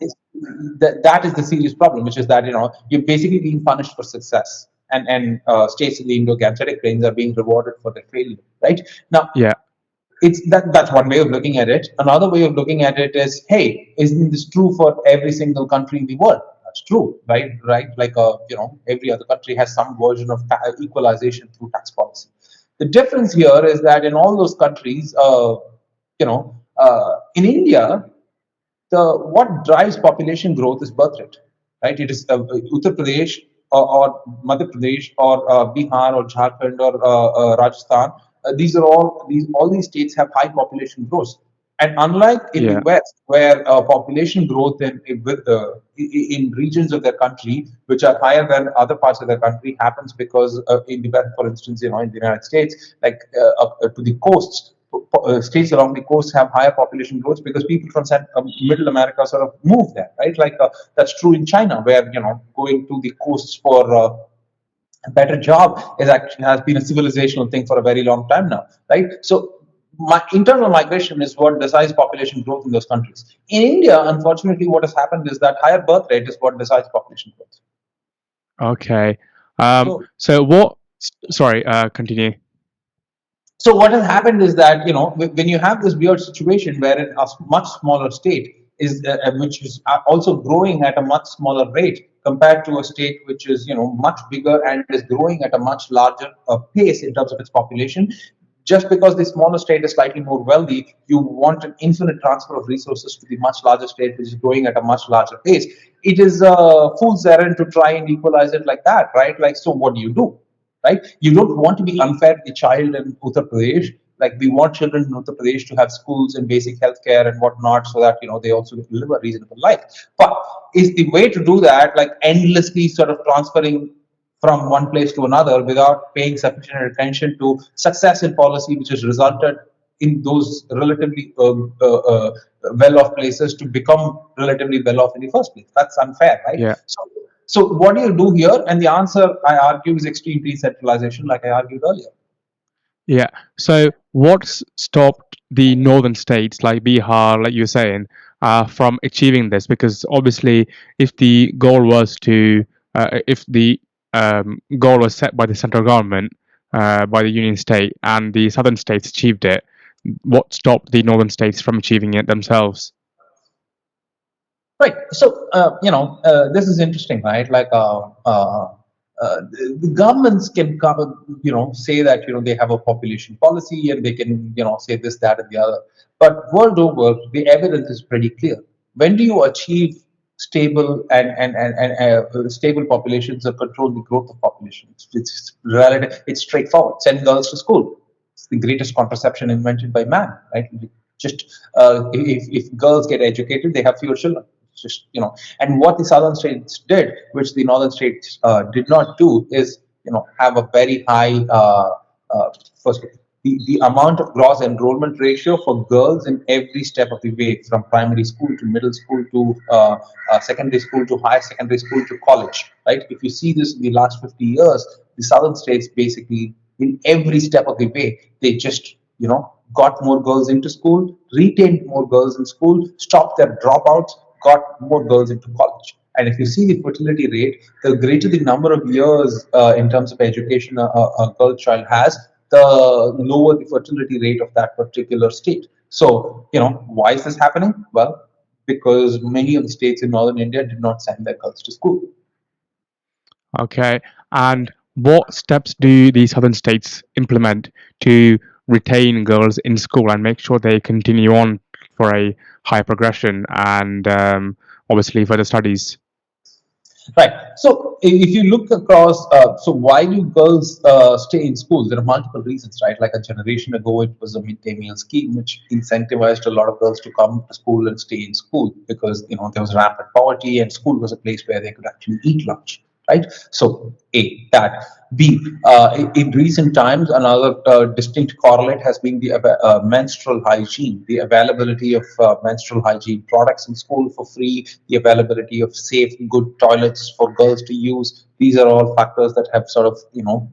That is the serious problem, which is that you're basically being punished for success, and states in the Indo-Gangetic plains are being rewarded for their failure, right? Now, Yeah. that's one way of looking at it. Another way of looking at it is, hey, isn't this true for every single country in the world? That's true, right? Right, like every other country has some version of equalization through tax policy. The difference here is that in all those countries, in India, the what drives population growth is birth rate, right? It is Uttar Pradesh or Madhya Pradesh or Bihar or Jharkhand or Rajasthan. These are all these states have high population growth, and unlike in the Yeah. West, where population growth in regions of their country which are higher than other parts of their country happens because in the West, for instance, in the United States, like up to the coasts, states along the coast have higher population growth because people from Middle America sort of move there, right? Like that's true in China, where going to the coasts for a better job is actually has been a civilizational thing for a very long time now, right? So internal migration is what decides population growth in those countries. In India, unfortunately, what has happened is that higher birth rate is what decides population growth. Okay. So So what? Sorry. Continue. So what has happened is that when you have this weird situation where a much smaller state is which is also growing at a much smaller rate compared to a state which is much bigger and is growing at a much larger pace in terms of its population. Just because the smaller state is slightly more wealthy, you want an infinite transfer of resources to the much larger state which is growing at a much larger pace. It is a fool's errand to try and equalize it like that, right? Like, so what do you do? Right? You don't want to be unfair to the child in Uttar Pradesh. Like, we want children in Uttar Pradesh to have schools and basic healthcare and whatnot, so that they also live a reasonable life. But is the way to do that like endlessly sort of transferring from one place to another without paying sufficient attention to success in policy, which has resulted in those relatively well-off places to become relatively well-off in the first place? That's unfair, right? Yeah. So what do you do here? And the answer, I argue, is extreme decentralization, like I argued earlier. Yeah. So what's stopped the northern states like Bihar, like you were saying, from achieving this? Because obviously, if the goal was to, if the goal was set by the central government, by the union state, and the southern states achieved it, what stopped the northern states from achieving it themselves? Right. So, this is interesting, right? Like, the governments can come, say that, they have a population policy and they can, say this, that, and the other. But world over, the evidence is pretty clear. When do you achieve stable and stable populations or control the growth of populations. It's relative. It's straightforward. Send girls to school. It's the greatest contraception invented by man. Right? Just if girls get educated, they have fewer children. Just and what the southern states did, which the northern states did not do, is have a very high first the amount of gross enrollment ratio for girls in every step of the way, from primary school to middle school to secondary school to higher secondary school to college. Right? If you see this in the last 50 years, the southern states basically, in every step of the way, they just got more girls into school, retained more girls in school, stopped their dropouts, got more girls into college. And if you see the fertility rate, the greater the number of years in terms of education a girl child has, the lower the fertility rate of that particular state. So, why is this happening? Well, because many of the states in northern India did not send their girls to school. Okay. And what steps do the southern states implement to retain girls in school and make sure they continue on for a higher progression and obviously further studies? Right. So if you look across, so why do girls stay in school? There are multiple reasons, right? Like a generation ago, it was a midday meal scheme which incentivized a lot of girls to come to school and stay in school because there was rampant poverty and school was a place where they could actually eat lunch. Right. So A, that. B, in recent times, another distinct correlate has been the menstrual hygiene, the availability of menstrual hygiene products in school for free, the availability of safe, good toilets for girls to use. These are all factors that have sort of,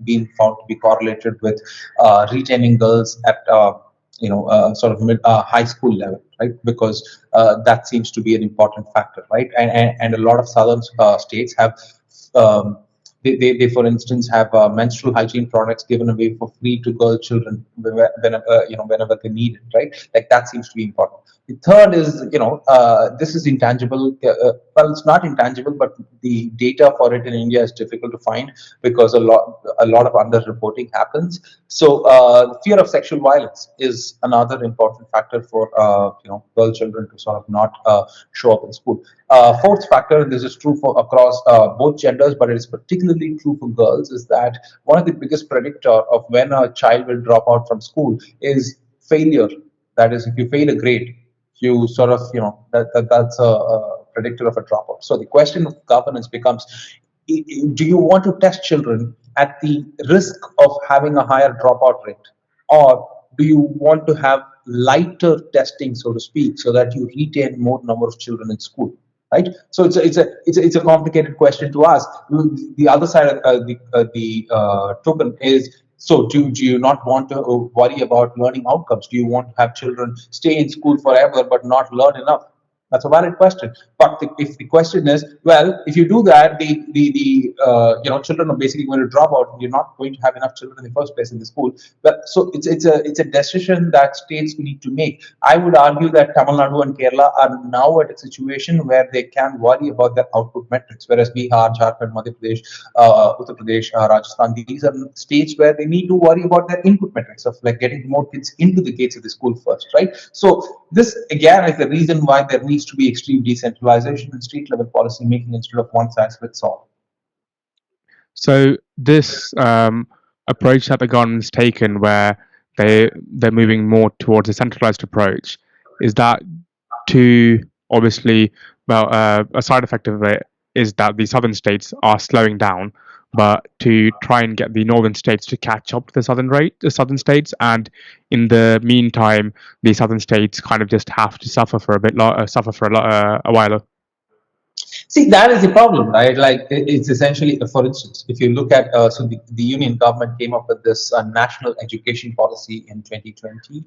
been found to be correlated with retaining girls at sort of high school level, right? Because that seems to be an important factor, right? And a lot of southern states have um, they for instance have menstrual hygiene products given away for free to girl children whenever whenever they need it, right? Like that seems to be important. The third is this is intangible. Well, it's not intangible, but the data for it in India is difficult to find because a lot of underreporting happens. So fear of sexual violence is another important factor for girl children to sort of not show up in school. Fourth factor, and this is true for across both genders, but it is particularly true for girls, is that one of the biggest predictor of when a child will drop out from school is failure. That is, if you fail a grade, you sort of that's a predictor of a dropout. So the question of governance becomes: do you want to test children at the risk of having a higher dropout rate, or do you want to have lighter testing, so to speak, so that you retain more number of children in school? Right. So it's a complicated question to ask. The other side of the token is, so do you not want to worry about learning outcomes? Do you want to have children stay in school forever but not learn enough? That's a valid question. But if the question is, well, if you do that, the children are basically going to drop out, and you're not going to have enough children in the first place in the school. But so it's a decision that states need to make. I would argue that Tamil Nadu and Kerala are now at a situation where they can worry about their output metrics, whereas Bihar, Jharkhand, Madhya Pradesh, Uttar Pradesh, Rajasthan, these are states where they need to worry about their input metrics of like getting more kids into the gates of the school first, right? So this again is the reason why there needs to be extreme decentralization and state level policy making instead of one size fits all. So this approach that the government's taken, where they're moving more towards a centralized approach, is that to obviously, well, a side effect of it is that the southern states are slowing down, but to try and get the northern states to catch up to the southern states, and in the meantime, the southern states kind of just have to suffer for a bit, suffer for a while. See, that is the problem, right? Like it's essentially, for instance, if you look at, so the union government came up with this national education policy in 2020.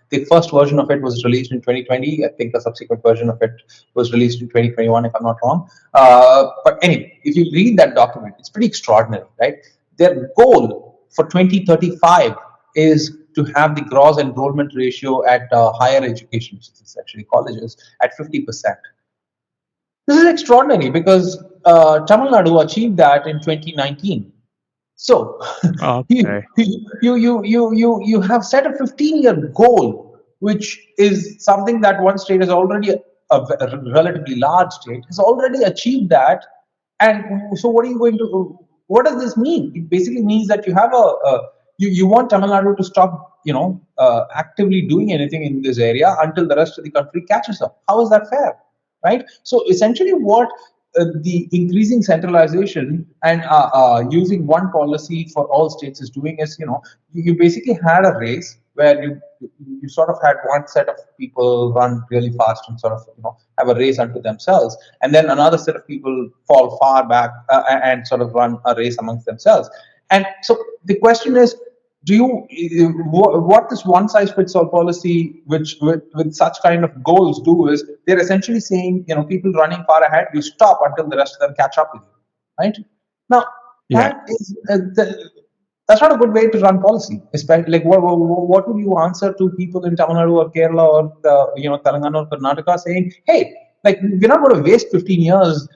The first version of it was released in 2020. I think a subsequent version of it was released in 2021, if I'm not wrong. But anyway, if you read that document, it's pretty extraordinary, right? Their goal for 2035 is to have the gross enrollment ratio at higher education, which is actually colleges, at 50%. This is extraordinary because Tamil Nadu achieved that in 2019. So you, Okay. you have set a 15-year goal, which is something that one state has already relatively large state, has already achieved that. And so, what are you going to? What does this mean? It basically means that you have you want Tamil Nadu to stop, actively doing anything in this area until the rest of the country catches up. How is that fair? Right? So essentially, what the increasing centralization and using one policy for all states is doing is, you basically had a race where you sort of had one set of people run really fast and sort of, have a race unto themselves, and then another set of people fall far back and sort of run a race amongst themselves. And so the question is, do you what this one size fits all policy, which with such kind of goals do, is they're essentially saying, people running far ahead, you stop until the rest of them catch up with you, right? Now, Yeah. that is that's not a good way to run policy. Especially, like, what would you answer to people in Tamil Nadu or Kerala or Telangana or Karnataka saying, hey, like, we're not going to waste 15 years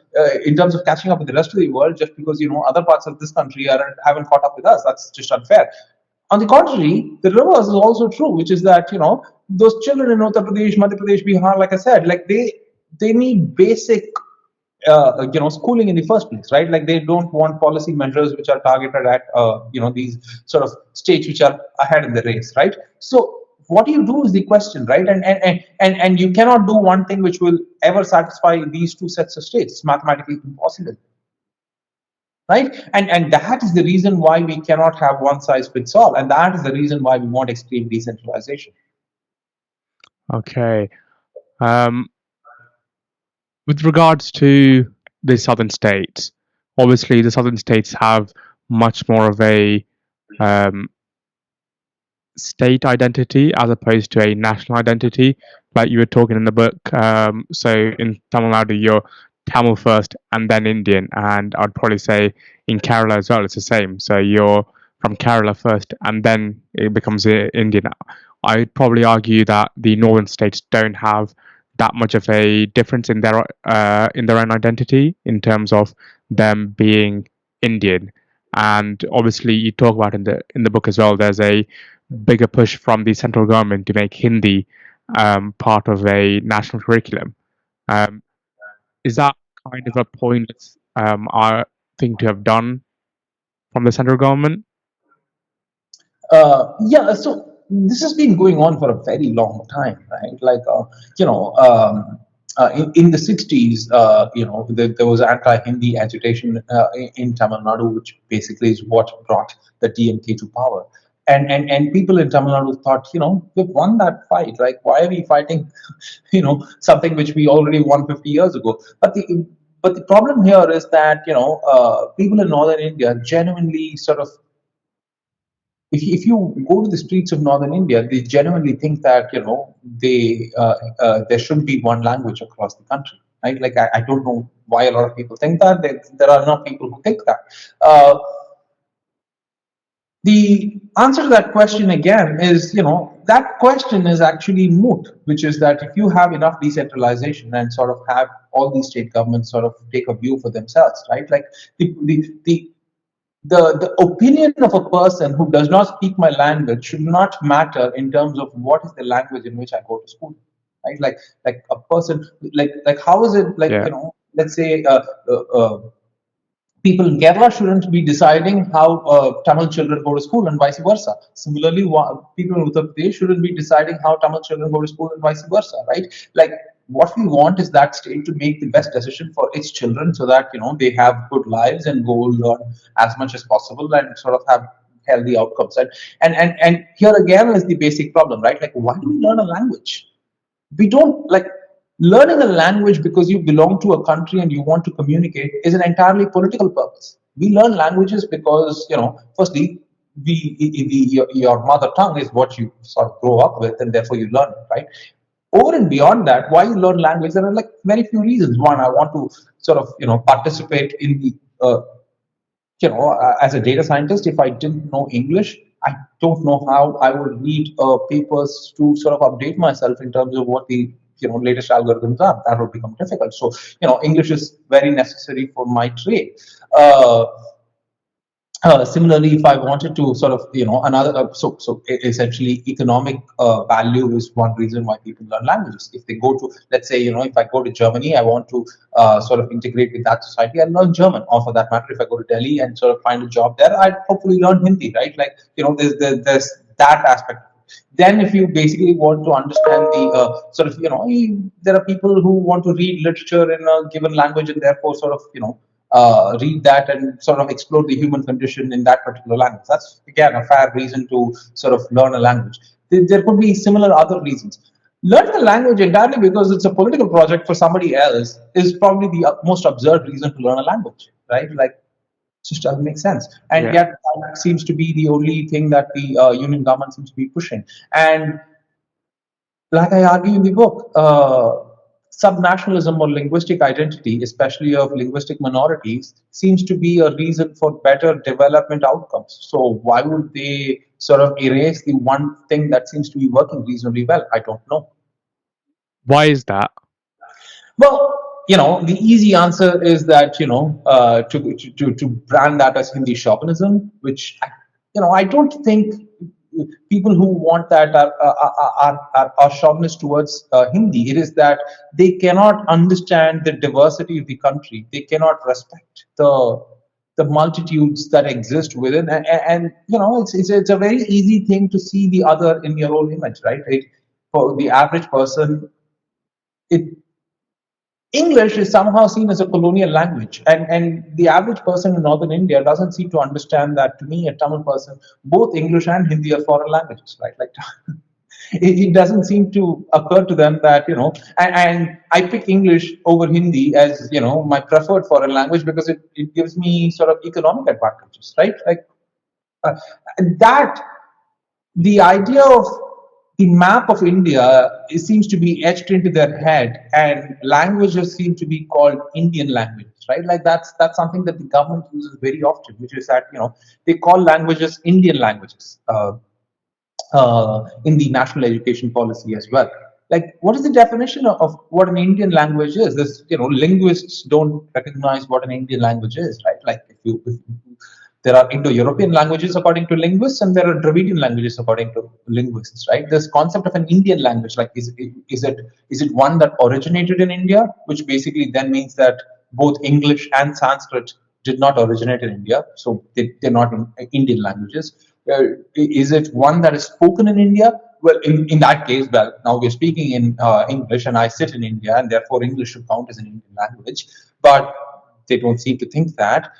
in terms of catching up with the rest of the world just because other parts of this country haven't caught up with us. That's just unfair. On the contrary, the reverse is also true, which is that those children in Uttar Pradesh, Madhya Pradesh, Bihar, like I said, like they need basic schooling in the first place, right? Like, they don't want policy measures which are targeted at these sort of states which are ahead in the race, right? So what do you do is the question, right? And you cannot do one thing which will ever satisfy these two sets of states. It's mathematically impossible, right? And that is the reason why we cannot have one size fits all, and that is the reason why we want extreme decentralization. Okay. Um, with regards to the southern states, obviously the southern states have much more of a um, state identity as opposed to a national identity, like you were talking in the book. So in Tamil Nadu, you're Tamil first and then Indian, and I'd probably say in Kerala as well, it's the same. So you're from Kerala first, and then it becomes Indian. I'd probably argue that the northern states don't have that much of a difference in their own identity in terms of them being Indian. And obviously, you talk about in the book as well. There's a bigger push from the central government to make Hindi part of a national curriculum. Um, is that kind of a pointless thing to have done from the central government? Yeah, so this has been going on for a very long time, right? Like, in the 60s, there was anti-Hindi agitation in Tamil Nadu, which basically is what brought the DMK to power. And people in Tamil Nadu thought, we've won that fight. Like, why are we fighting, something which we already won 50 years ago? But the problem here is that, people in northern India genuinely sort of, if you go to the streets of northern India, they genuinely think that there should be one language across the country. Right? Like, I don't know why a lot of people think that. There are enough people who think that. Uh, the answer to that question again is, that question is actually moot, which is that if you have enough decentralization and sort of have all these state governments sort of take a view for themselves, right? Like, the opinion of a person who does not speak my language should not matter in terms of what is the language in which I go to school, right? Like a person, like how is it, like, Yeah, let's say people in Kerala shouldn't be deciding how Tamil children go to school and vice versa. Similarly, people in Uttar Pradesh shouldn't be deciding how Tamil children go to school and vice versa, right? Like, what we want is that state to make the best decision for its children so that they have good lives and go learn as much as possible and sort of have healthy outcomes. And here again is the basic problem, right? Like, why do we learn a language? We don't, like, learning a language because you belong to a country and you want to communicate is an entirely political purpose. We learn languages because, firstly, your mother tongue is what you sort of grow up with, and therefore you learn it, right? Over and beyond that, why you learn language, there are like very few reasons. One, I want to sort of participate in the as a data scientist, if I didn't know English, I don't know how I would read papers to sort of update myself in terms of what the latest algorithms are. That would become difficult. So English is very necessary for my trade. Uh, Similarly, if I wanted to sort of, another, essentially economic value is one reason why people learn languages. If they go to, let's say, if I go to Germany, I want to sort of integrate with that society, I learn German. Or for that matter, if I go to Delhi and sort of find a job there, I hopefully learn Hindi, right? Like, there's that aspect. Then, if you basically want to understand the sort of, there are people who want to read literature in a given language and therefore sort of, read that and sort of explore the human condition in that particular language. That's again a fair reason to sort of learn a language. There could be similar other reasons. Learning a language entirely because it's a political project for somebody else is probably the most absurd reason to learn a language, right? Like, just doesn't make sense. And Yeah. yet, that seems to be the only thing that the union government seems to be pushing. And like I argue in the book, subnationalism or linguistic identity, especially of linguistic minorities, seems to be a reason for better development outcomes. So why would they sort of erase the one thing that seems to be working reasonably well? I don't know. Why is that? Well, the easy answer is that to brand that as Hindi chauvinism, which I don't think people who want that are chauvinist towards Hindi. It is that they cannot understand the diversity of the country. They cannot respect the multitudes that exist within, and it's a very easy thing to see the other in your own image, right? For the average person, it English is somehow seen as a colonial language, and the average person in northern India doesn't seem to understand that. To me, a Tamil person, both English and Hindi are foreign languages, right? Like, it doesn't seem to occur to them that and I pick English over Hindi as my preferred foreign language because it gives me sort of economic advantages, right? Like, uh, that the idea of the map of India, it seems to be etched into their head, and languages seem to be called Indian languages, right? Like, that's something that the government uses very often, which is that they call languages Indian languages in the national education policy as well. Like, what is the definition of what an Indian language is? This, linguists don't recognize what an Indian language is, right? Like, if there are Indo-European languages according to linguists, and there are Dravidian languages according to linguists, right? This concept of an Indian language, like, is it one that originated in India, which basically then means that both English and Sanskrit did not originate in India, so they're not Indian languages. Is it one that is spoken in India? Well, in that case, well, now we're speaking in English, and I sit in India, and therefore English should count as an Indian language. But they don't seem to think that.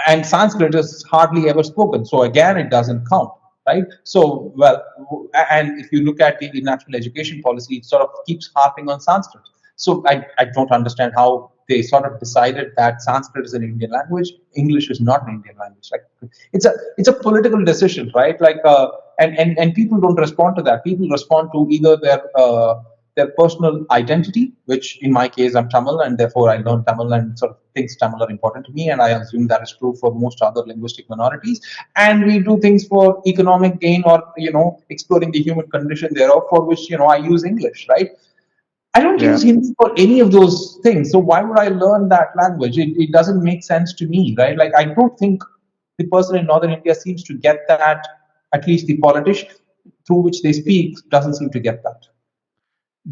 And Sanskrit is hardly ever spoken, so again, it doesn't count, right? So, well, and if you look at the national education policy, it sort of keeps harping on Sanskrit. So I don't understand how they sort of decided that Sanskrit is an Indian language, English is not an Indian language. Like, it's a political decision, right? Like, and people don't respond to that. People respond to either their personal identity, which in my case I'm Tamil, and therefore I learn Tamil and sort of things Tamil are important to me, and I assume that is true for most other linguistic minorities. And we do things for economic gain or exploring the human condition thereof, for which I use English, right? I don't Yeah. use Hindi for any of those things. So why would I learn that language? It doesn't make sense to me, right? Like, I don't think the person in northern India seems to get that. At least the politician through which they speak doesn't seem to get that.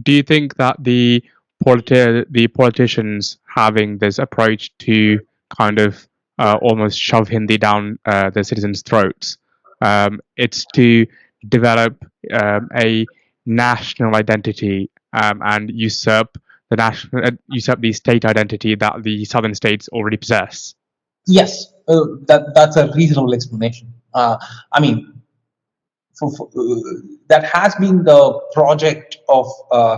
Do you think that the politicians having this approach to kind of almost shove Hindi down the citizens' throats, it's to develop a national identity and usurp the state identity that the southern states already possess? Yes, that's a reasonable explanation. I mean, that has been the project of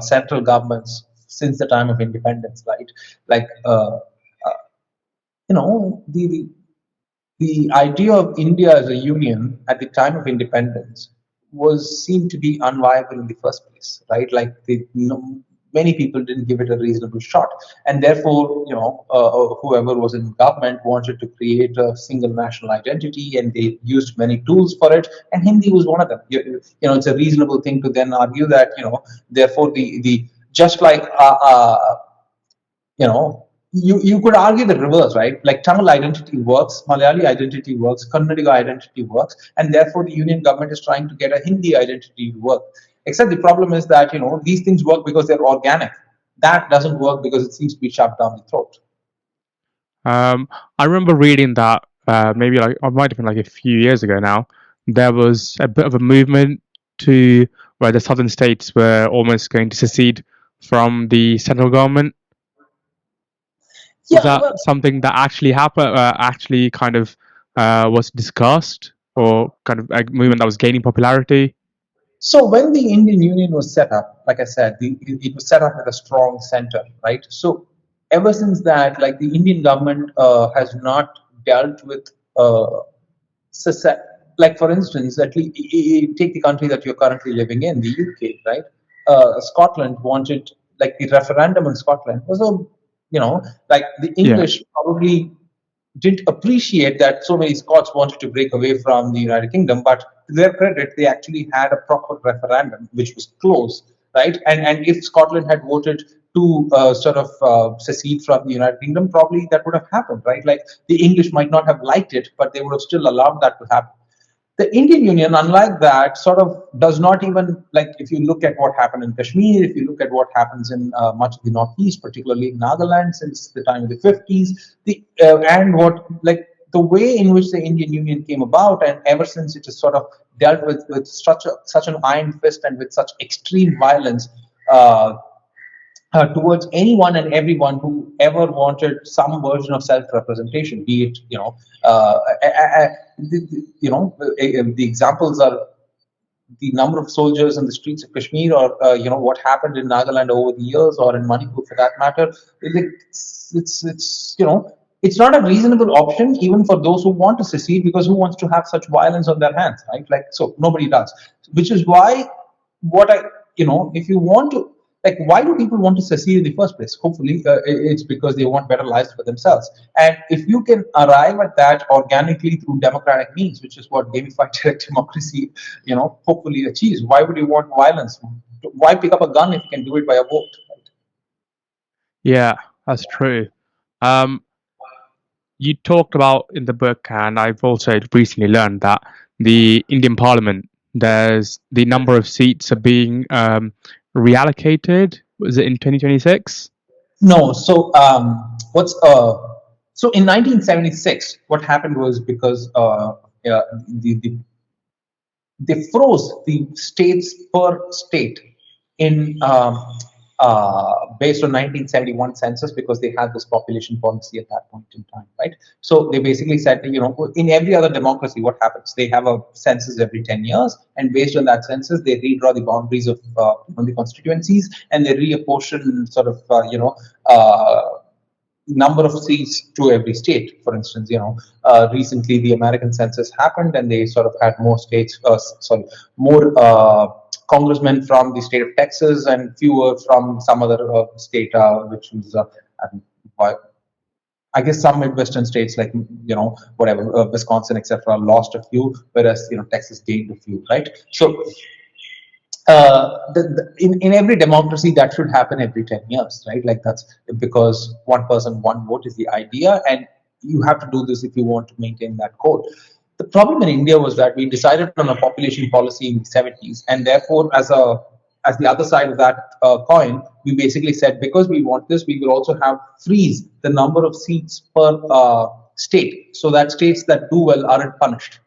central governments since the time of independence, right? Like, the idea of India as a union at the time of independence was seen to be unviable in the first place, right? Like, many people didn't give it a reasonable shot, and therefore, whoever was in government wanted to create a single national identity, and they used many tools for it, and Hindi was one of them. It's a reasonable thing to then argue that therefore the just like you know you could argue the reverse, right? Like Tamil identity works, Malayali identity works, Kannadiga identity works, and therefore the union government is trying to get a Hindi identity to work. Except the problem is that these things work because they're organic. That doesn't work because it seems to be shoved down the throat. I remember reading that maybe like it might have been like a few years ago now. There was a bit of a movement to where the southern states were almost going to secede from the central government. Was Yeah, that well, something that actually happened? Actually, kind of was discussed, or kind of a movement that was gaining popularity? so when the Indian Union was set up, like I said, it was set up with a strong center, right? So ever since that, like the Indian government has not dealt with like for instance, at least take the country that you're currently living in, the UK, right? Scotland wanted, like the referendum in Scotland was a, like the Yeah, English probably didn't appreciate that so many Scots wanted to break away from the United Kingdom, but to their credit, they actually had a proper referendum, which was close, right? And if Scotland had voted to sort of secede from the United Kingdom, probably that would have happened, right? Like the English might not have liked it, but they would have still allowed that to happen. The Indian Union, unlike that, sort of does not even, like, if you look at what happened in Kashmir, if you look at what happens in much of the Northeast, particularly in Nagaland since the time of the 50s, and what, like, the way in which the Indian Union came about, and ever since it has sort of dealt with such an iron fist and with such extreme violence. Uh, Towards anyone and everyone who ever wanted some version of self-representation, be it, the examples are the number of soldiers in the streets of Kashmir, or what happened in Nagaland over the years, or in Manipur for that matter. It's not a reasonable option even for those who want to secede, because who wants to have such violence on their hands, right? Like, so nobody does, which is why what I if you want to, like, why do people want to secede in the first place? Hopefully it's because they want better lives for themselves, and if you can arrive at that organically through democratic means, which is what gamified direct democracy hopefully achieves, why would you want violence? Why pick up a gun if you can do it by a vote? yeah, that's true. Um, you talked about in the book, and I've also recently learned that the Indian Parliament, there's the number of seats are being reallocated. Was it in 2026? No. So what's so in 1976, what happened was, because yeah, they froze the states per state in based on 1971 census, because they had this population policy at that point in time, right? So they basically said, in every other democracy, what happens? They have a census every 10 years, and based on that census, they redraw the boundaries of the constituencies, and they reapportion sort of, number of seats to every state. For instance, recently the American census happened, and they sort of had more states, more congressmen from the state of Texas and fewer from some other state, which was, I I guess some Midwestern states, like, whatever, Wisconsin, etc., lost a few, whereas Texas gained a few, right? So in every democracy, that should happen every 10 years, right? Like, that's because one person, one vote is the idea, and you have to do this if you want to maintain that code. The problem in India was that we decided on a population policy in the 70s, and therefore, as the other side of that coin, we basically said, because we want this, we will also have freeze the number of seats per state, so that states that do well aren't punished,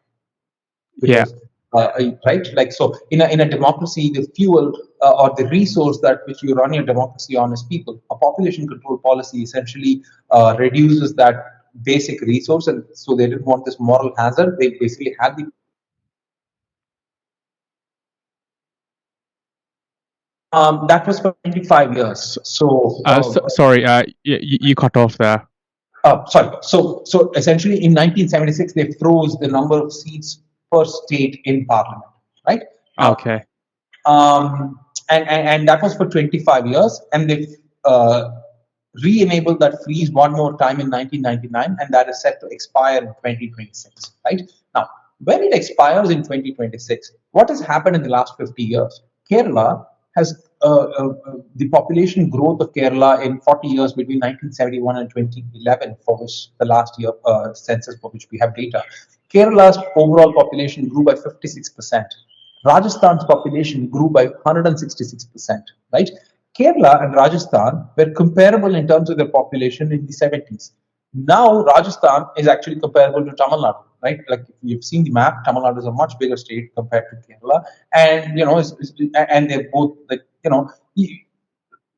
Yeah, because right, like, so in a democracy, the fuel or the resource that which you run your democracy on is people. A population control policy essentially reduces that basic resource, and so they didn't want this moral hazard. They basically had the that was for 25 years. So sorry, you cut off there. sorry. So essentially, in 1976, they froze the number of seats per state in parliament. Right now, Okay. and that was for 25 years, and they uh, re-enabled that freeze one more time in 1999, and that is set to expire in 2026. Right now, when it expires in 2026, what has happened in the last 50 years? Kerala has the population growth of Kerala in 40 years between 1971 and 2011, for which the last year census for which we have data, Kerala's overall population grew by 56%. Rajasthan's population grew by 166%, right? Kerala and Rajasthan were comparable in terms of their population in the 70s. Now Rajasthan is actually comparable to Tamil Nadu, right? Like if you've seen the map, Tamil Nadu is a much bigger state compared to Kerala, and and they're both like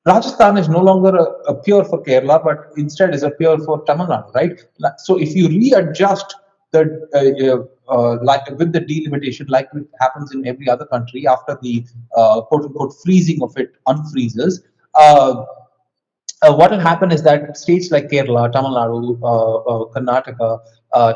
Rajasthan is no longer a peer for Kerala, but instead is a peer for Tamil Nadu, right? So if you readjust the like with the delimitation, like it happens in every other country after the quote unquote freezing of it unfreezes. Uh, what will happen is that states like Kerala, Tamil Nadu, Karnataka,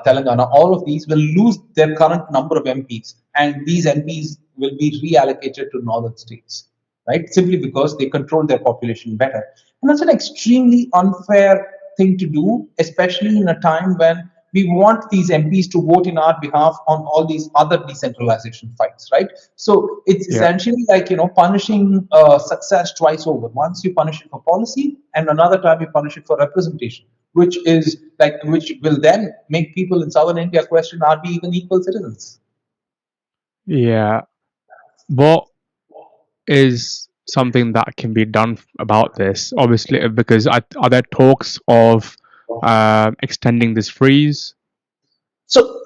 Telangana, all of these will lose their current number of MPs, and these MPs will be reallocated to northern states, right? Simply because they control their population better. And that's an extremely unfair thing to do, especially in a time when we want these MPs to vote in our behalf on all these other decentralization fights, right? So it's Yeah. essentially like punishing success twice over. Once you punish it for policy, and another time you punish it for representation, which will then make people in southern India question: Are we even equal citizens? Yeah. What is something that can be done about this? Obviously, because are there talks of extending this freeze? So,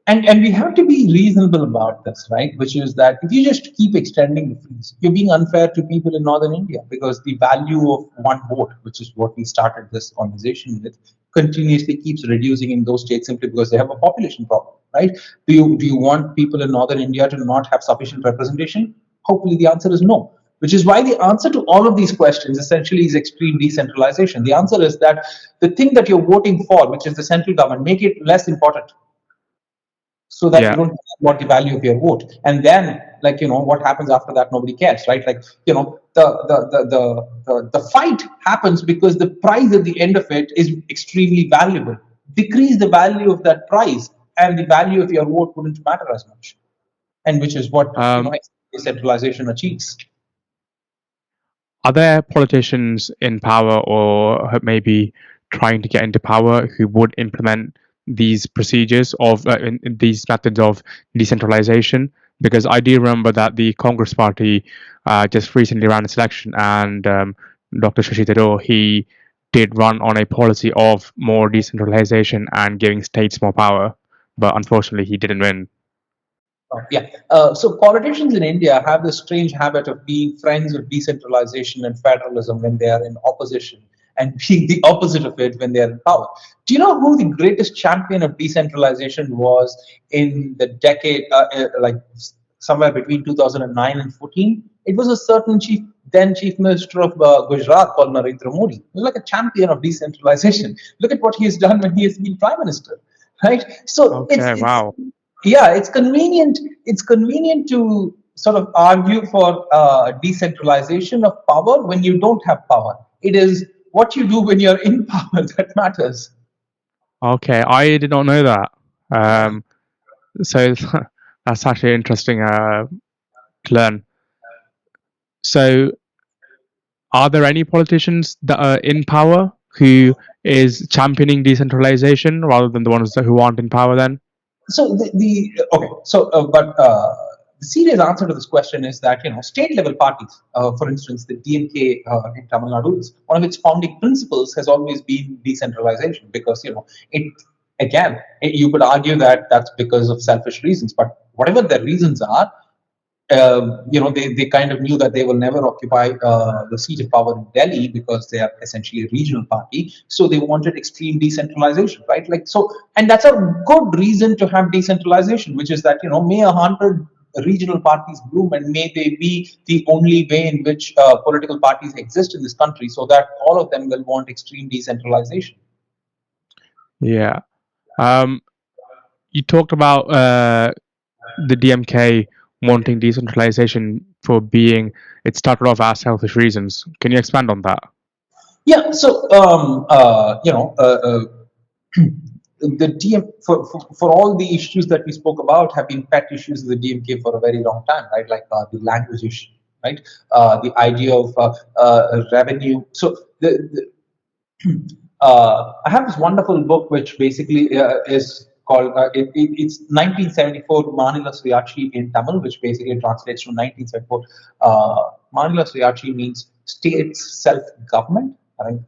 and we have to be reasonable about this, right? Which is that if you just keep extending the freeze, you're being unfair to people in northern India, because the value of one vote, which is what we started this conversation with, continuously keeps reducing in those states simply because they have a population problem, right? Do you want people in northern India to not have sufficient representation? Hopefully, the answer is no. Which is why the answer to all of these questions essentially is extreme decentralization. The answer is that the thing that you're voting for, which is the central government, make it less important, so that you Yeah. don't care about the value of your vote. And then, what happens after that, nobody cares, right? The fight happens because the prize at the end of it is extremely valuable. Decrease the value of that prize, and the value of your vote wouldn't matter as much. And which is what Um, decentralization achieves. are there politicians in power or maybe trying to get into power who would implement these procedures of in these methods of decentralization? Because I do remember that the Congress Party just recently ran its election, and Dr. Shashi Tharoor, he did run on a policy of more decentralization and giving states more power, but unfortunately he didn't win. Yeah. So politicians in India have this strange habit of being friends of decentralization and federalism when they are in opposition, and being the opposite of it when they are in power. Do you know who the greatest champion of decentralization was in the decade, like somewhere between 2009 and 14? It was a certain then chief minister of Gujarat called Narendra Modi. He was like a champion of decentralization. Look at what he has done when he has been prime minister, right? So Okay, it's wow. yeah, it's convenient to sort of argue for decentralization of power when you don't have power. It is what you do when you're in power that matters. Okay, I did not know that. Yeah. So that's actually interesting to learn. So, are there any politicians that are in power who is championing decentralization rather than the ones who aren't in power? Then, So okay. So, but the serious answer to this question is that state level parties, for instance, the DMK in Tamil Nadu, one of its founding principles has always been decentralization, because it again you could argue that that's because of selfish reasons, but whatever their reasons are, they kind of knew that they will never occupy the seat of power in Delhi because they are essentially a regional party. So they wanted extreme decentralization, right? Like so, and that's a good reason to have decentralization, which is that may 100 regional parties bloom, and may they be the only way in which political parties exist in this country, so that all of them will want extreme decentralization. yeah, um, you talked about the DMK wanting decentralization for being it started off as selfish reasons. Can you expand on that? Yeah. So, the for all the issues that we spoke about have been pet issues of the DMK for a very long time, right? Like the language issue. right? The idea of revenue. So I have this wonderful book which basically is called it's 1974 Manila Suyachi in Tamil, which basically translates to 1974. Manila Suyachi means state's self-government. I think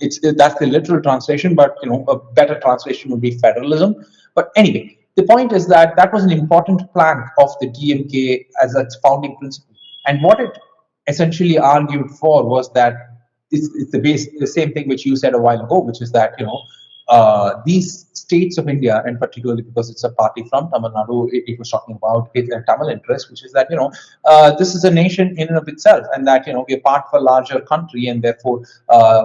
it's that's the literal translation, but a better translation would be federalism. But anyway, the point is that that was an important plank of the DMK as its founding principle, and what it essentially argued for was that it's the same thing which you said a while ago, which is that these states of India, and particularly because it's a party from Tamil Nadu, it was talking about its Tamil interest, which is that this is a nation in and of itself, and that we're part of a larger country, and therefore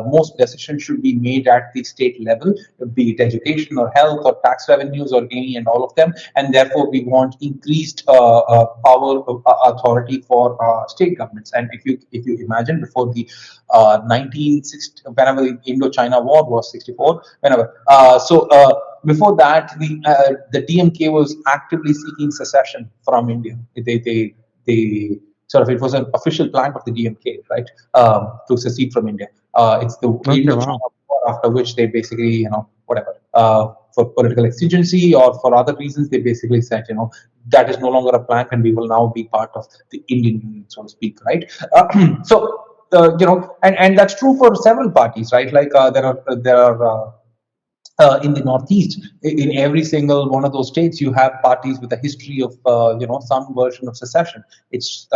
most decisions should be made at the state level, be it education or health or tax revenues or any and all of them, and therefore we want increased power authority for state governments. And if you imagine before the 1960, whenever the Indo-China War was 64, whenever before that the DMK was actively seeking secession from India. They sort of, it was an official plank of the DMK, right, to secede from India. It's the Okay, Indo-China wow. War, after which they basically, whatever, for political exigency or for other reasons, they basically said, that is no longer a plank, and we will now be part of the Indian Union, so to speak, right? So and that's true for several parties, right? Like there are in the Northeast, in every single one of those states, you have parties with a history of some version of secession. It's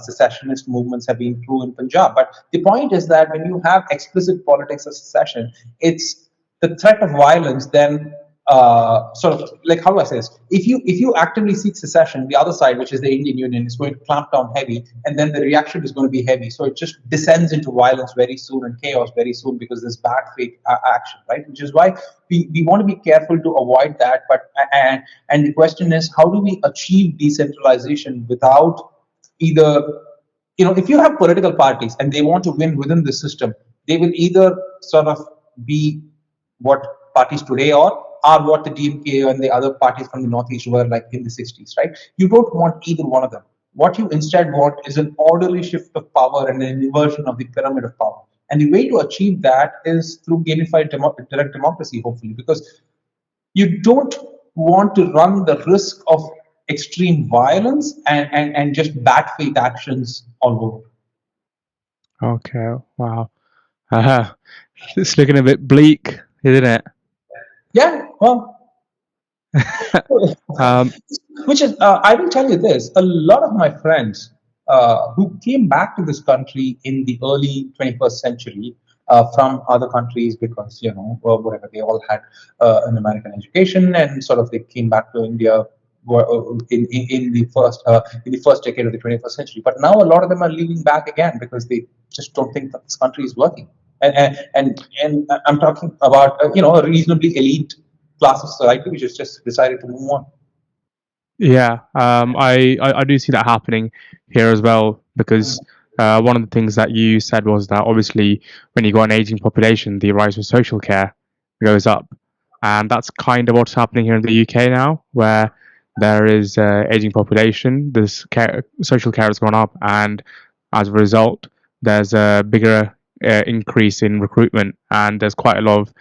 secessionist movements have been true in Punjab, but the point is that when you have explicit politics of secession, it's the threat of violence then sort of, like, how do I say this? If you actively seek secession, the other side, which is the Indian Union, is going to clamp down heavy, and then the reaction is going to be heavy. So it just descends into violence very soon and chaos very soon because there's bad faith action, right? Which is why we want to be careful to avoid that. But and the question is, how do we achieve decentralization without either, if you have political parties and they want to win within the system, they will either sort of be what parties today are what the DMK and the other parties from the Northeast were like in the 60s, right? You don't want either one of them. What you instead want is an orderly shift of power and an inversion of the pyramid of power. And the way to achieve that is through gamified direct democracy, hopefully, because you don't want to run the risk of extreme violence and just bad faith actions all over. Okay, wow. It's looking a bit bleak, isn't it? Yeah, well, Um, which is, I will tell you this: a lot of my friends who came back to this country in the early 21st century from other countries, because whatever, they all had an American education, and sort of they came back to India in the first decade of the 21st century. But now a lot of them are leaving back again because they just don't think that this country is working. And I'm talking about a reasonably elite class of society which has just decided to move on. yeah, I do see that happening here as well because one of the things that you said was that obviously when you got an aging population, the rise of social care goes up, and that's kind of what's happening here in the UK now, where there is aging population, this social care has gone up, and as a result, there's a bigger increase in recruitment, and there's quite a lot of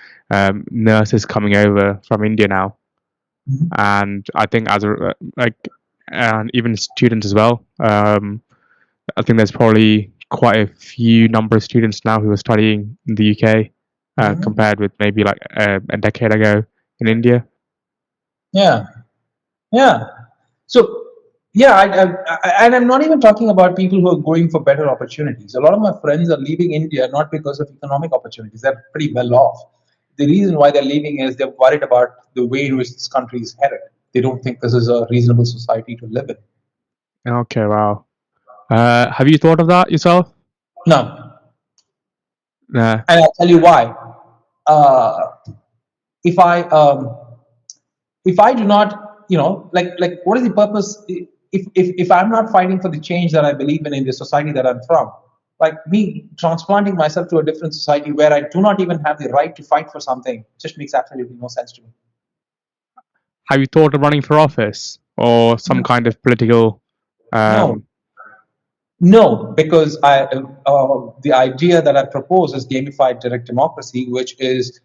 nurses coming over from India now, Mhm. and I think as a like, and even students as well. I think there's probably quite a few number of students now who are studying in the UK Mhm. compared with maybe like a decade ago in India. Yeah, yeah. So, yeah, and I'm not even talking about people who are going for better opportunities. A lot of my friends are leaving India not because of economic opportunities. They're pretty well off. The reason why they're leaving is they're worried about the way in which this country is headed. They don't think this is a reasonable society to live in. Okay, wow. Have you thought of that yourself? No, Uh, and I'll tell you why. Uh, if I um, if I do not, like what is the purpose if I'm not fighting for the change that I believe in the society that I'm from, like me transplanting myself to a different society where I do not even have the right to fight for something just makes absolutely no sense to me. have you thought of running for office or some kind of political? No, Um, No, because the idea that I propose is gamified direct democracy, which is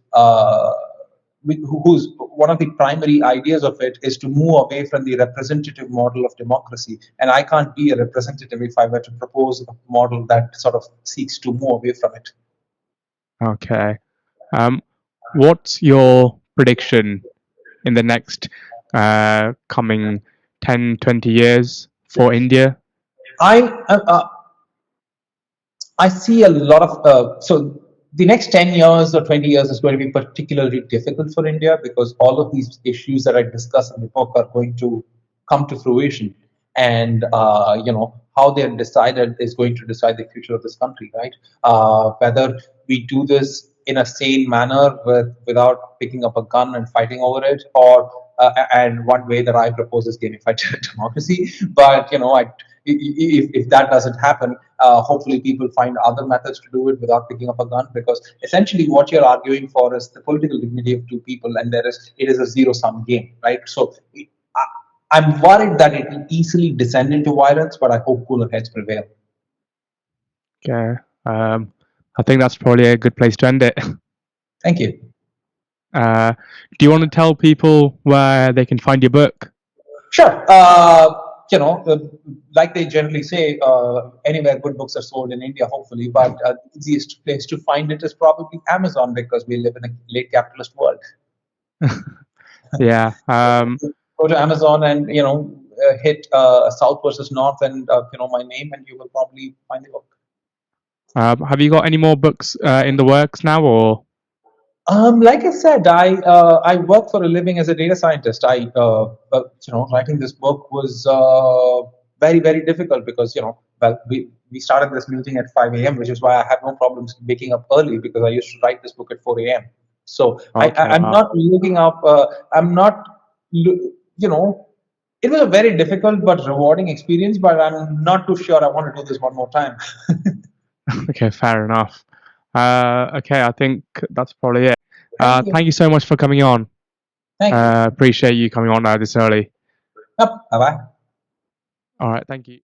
whose one of the primary ideas of it is to move away from the representative model of democracy. And I can't be a representative if I were to propose a model that sort of seeks to move away from it. Okay. Um, what's your prediction in the next coming 10, 20 years for India? I I see a lot of so the next 10 years or 20 years is going to be particularly difficult for India because all of these issues that I discuss in the book are going to come to fruition, and how they're decided is going to decide the future of this country, right? Whether we do this in a sane manner without picking up a gun and fighting over it, or and one way that I propose is gamified democracy. But if that doesn't happen, hopefully people find other methods to do it without picking up a gun, because essentially what you're arguing for is the political dignity of two people, and it is a zero sum game, right? So I'm worried that it will easily descend into violence, but I hope cooler heads prevail. Okay. I think that's probably a good place to end it. Thank you. Uh, do you want to tell people where they can find your book? Sure. Like they generally say, anywhere good books are sold in India, hopefully, but the easiest place to find it is probably Amazon, because we live in a late capitalist world. Yeah. Go to Amazon and hit South versus North, and my name, and you will probably find the book. Have you got any more books in the works now, or? Like I said, I work for a living as a data scientist. Writing this book was very difficult because well, we started this meeting at 5 a.m., which is why I have no problems waking up early, because I used to write this book at 4 a.m. So Okay. I'm not looking up. I'm not, you know, it was a very difficult but rewarding experience. But I'm not too sure I want to do this one more time. Okay, fair enough. Okay, I think that's probably it. Thank you. Thank you so much for coming on. Thank you. Appreciate you coming on this early. Yep. Bye bye. All right, thank you.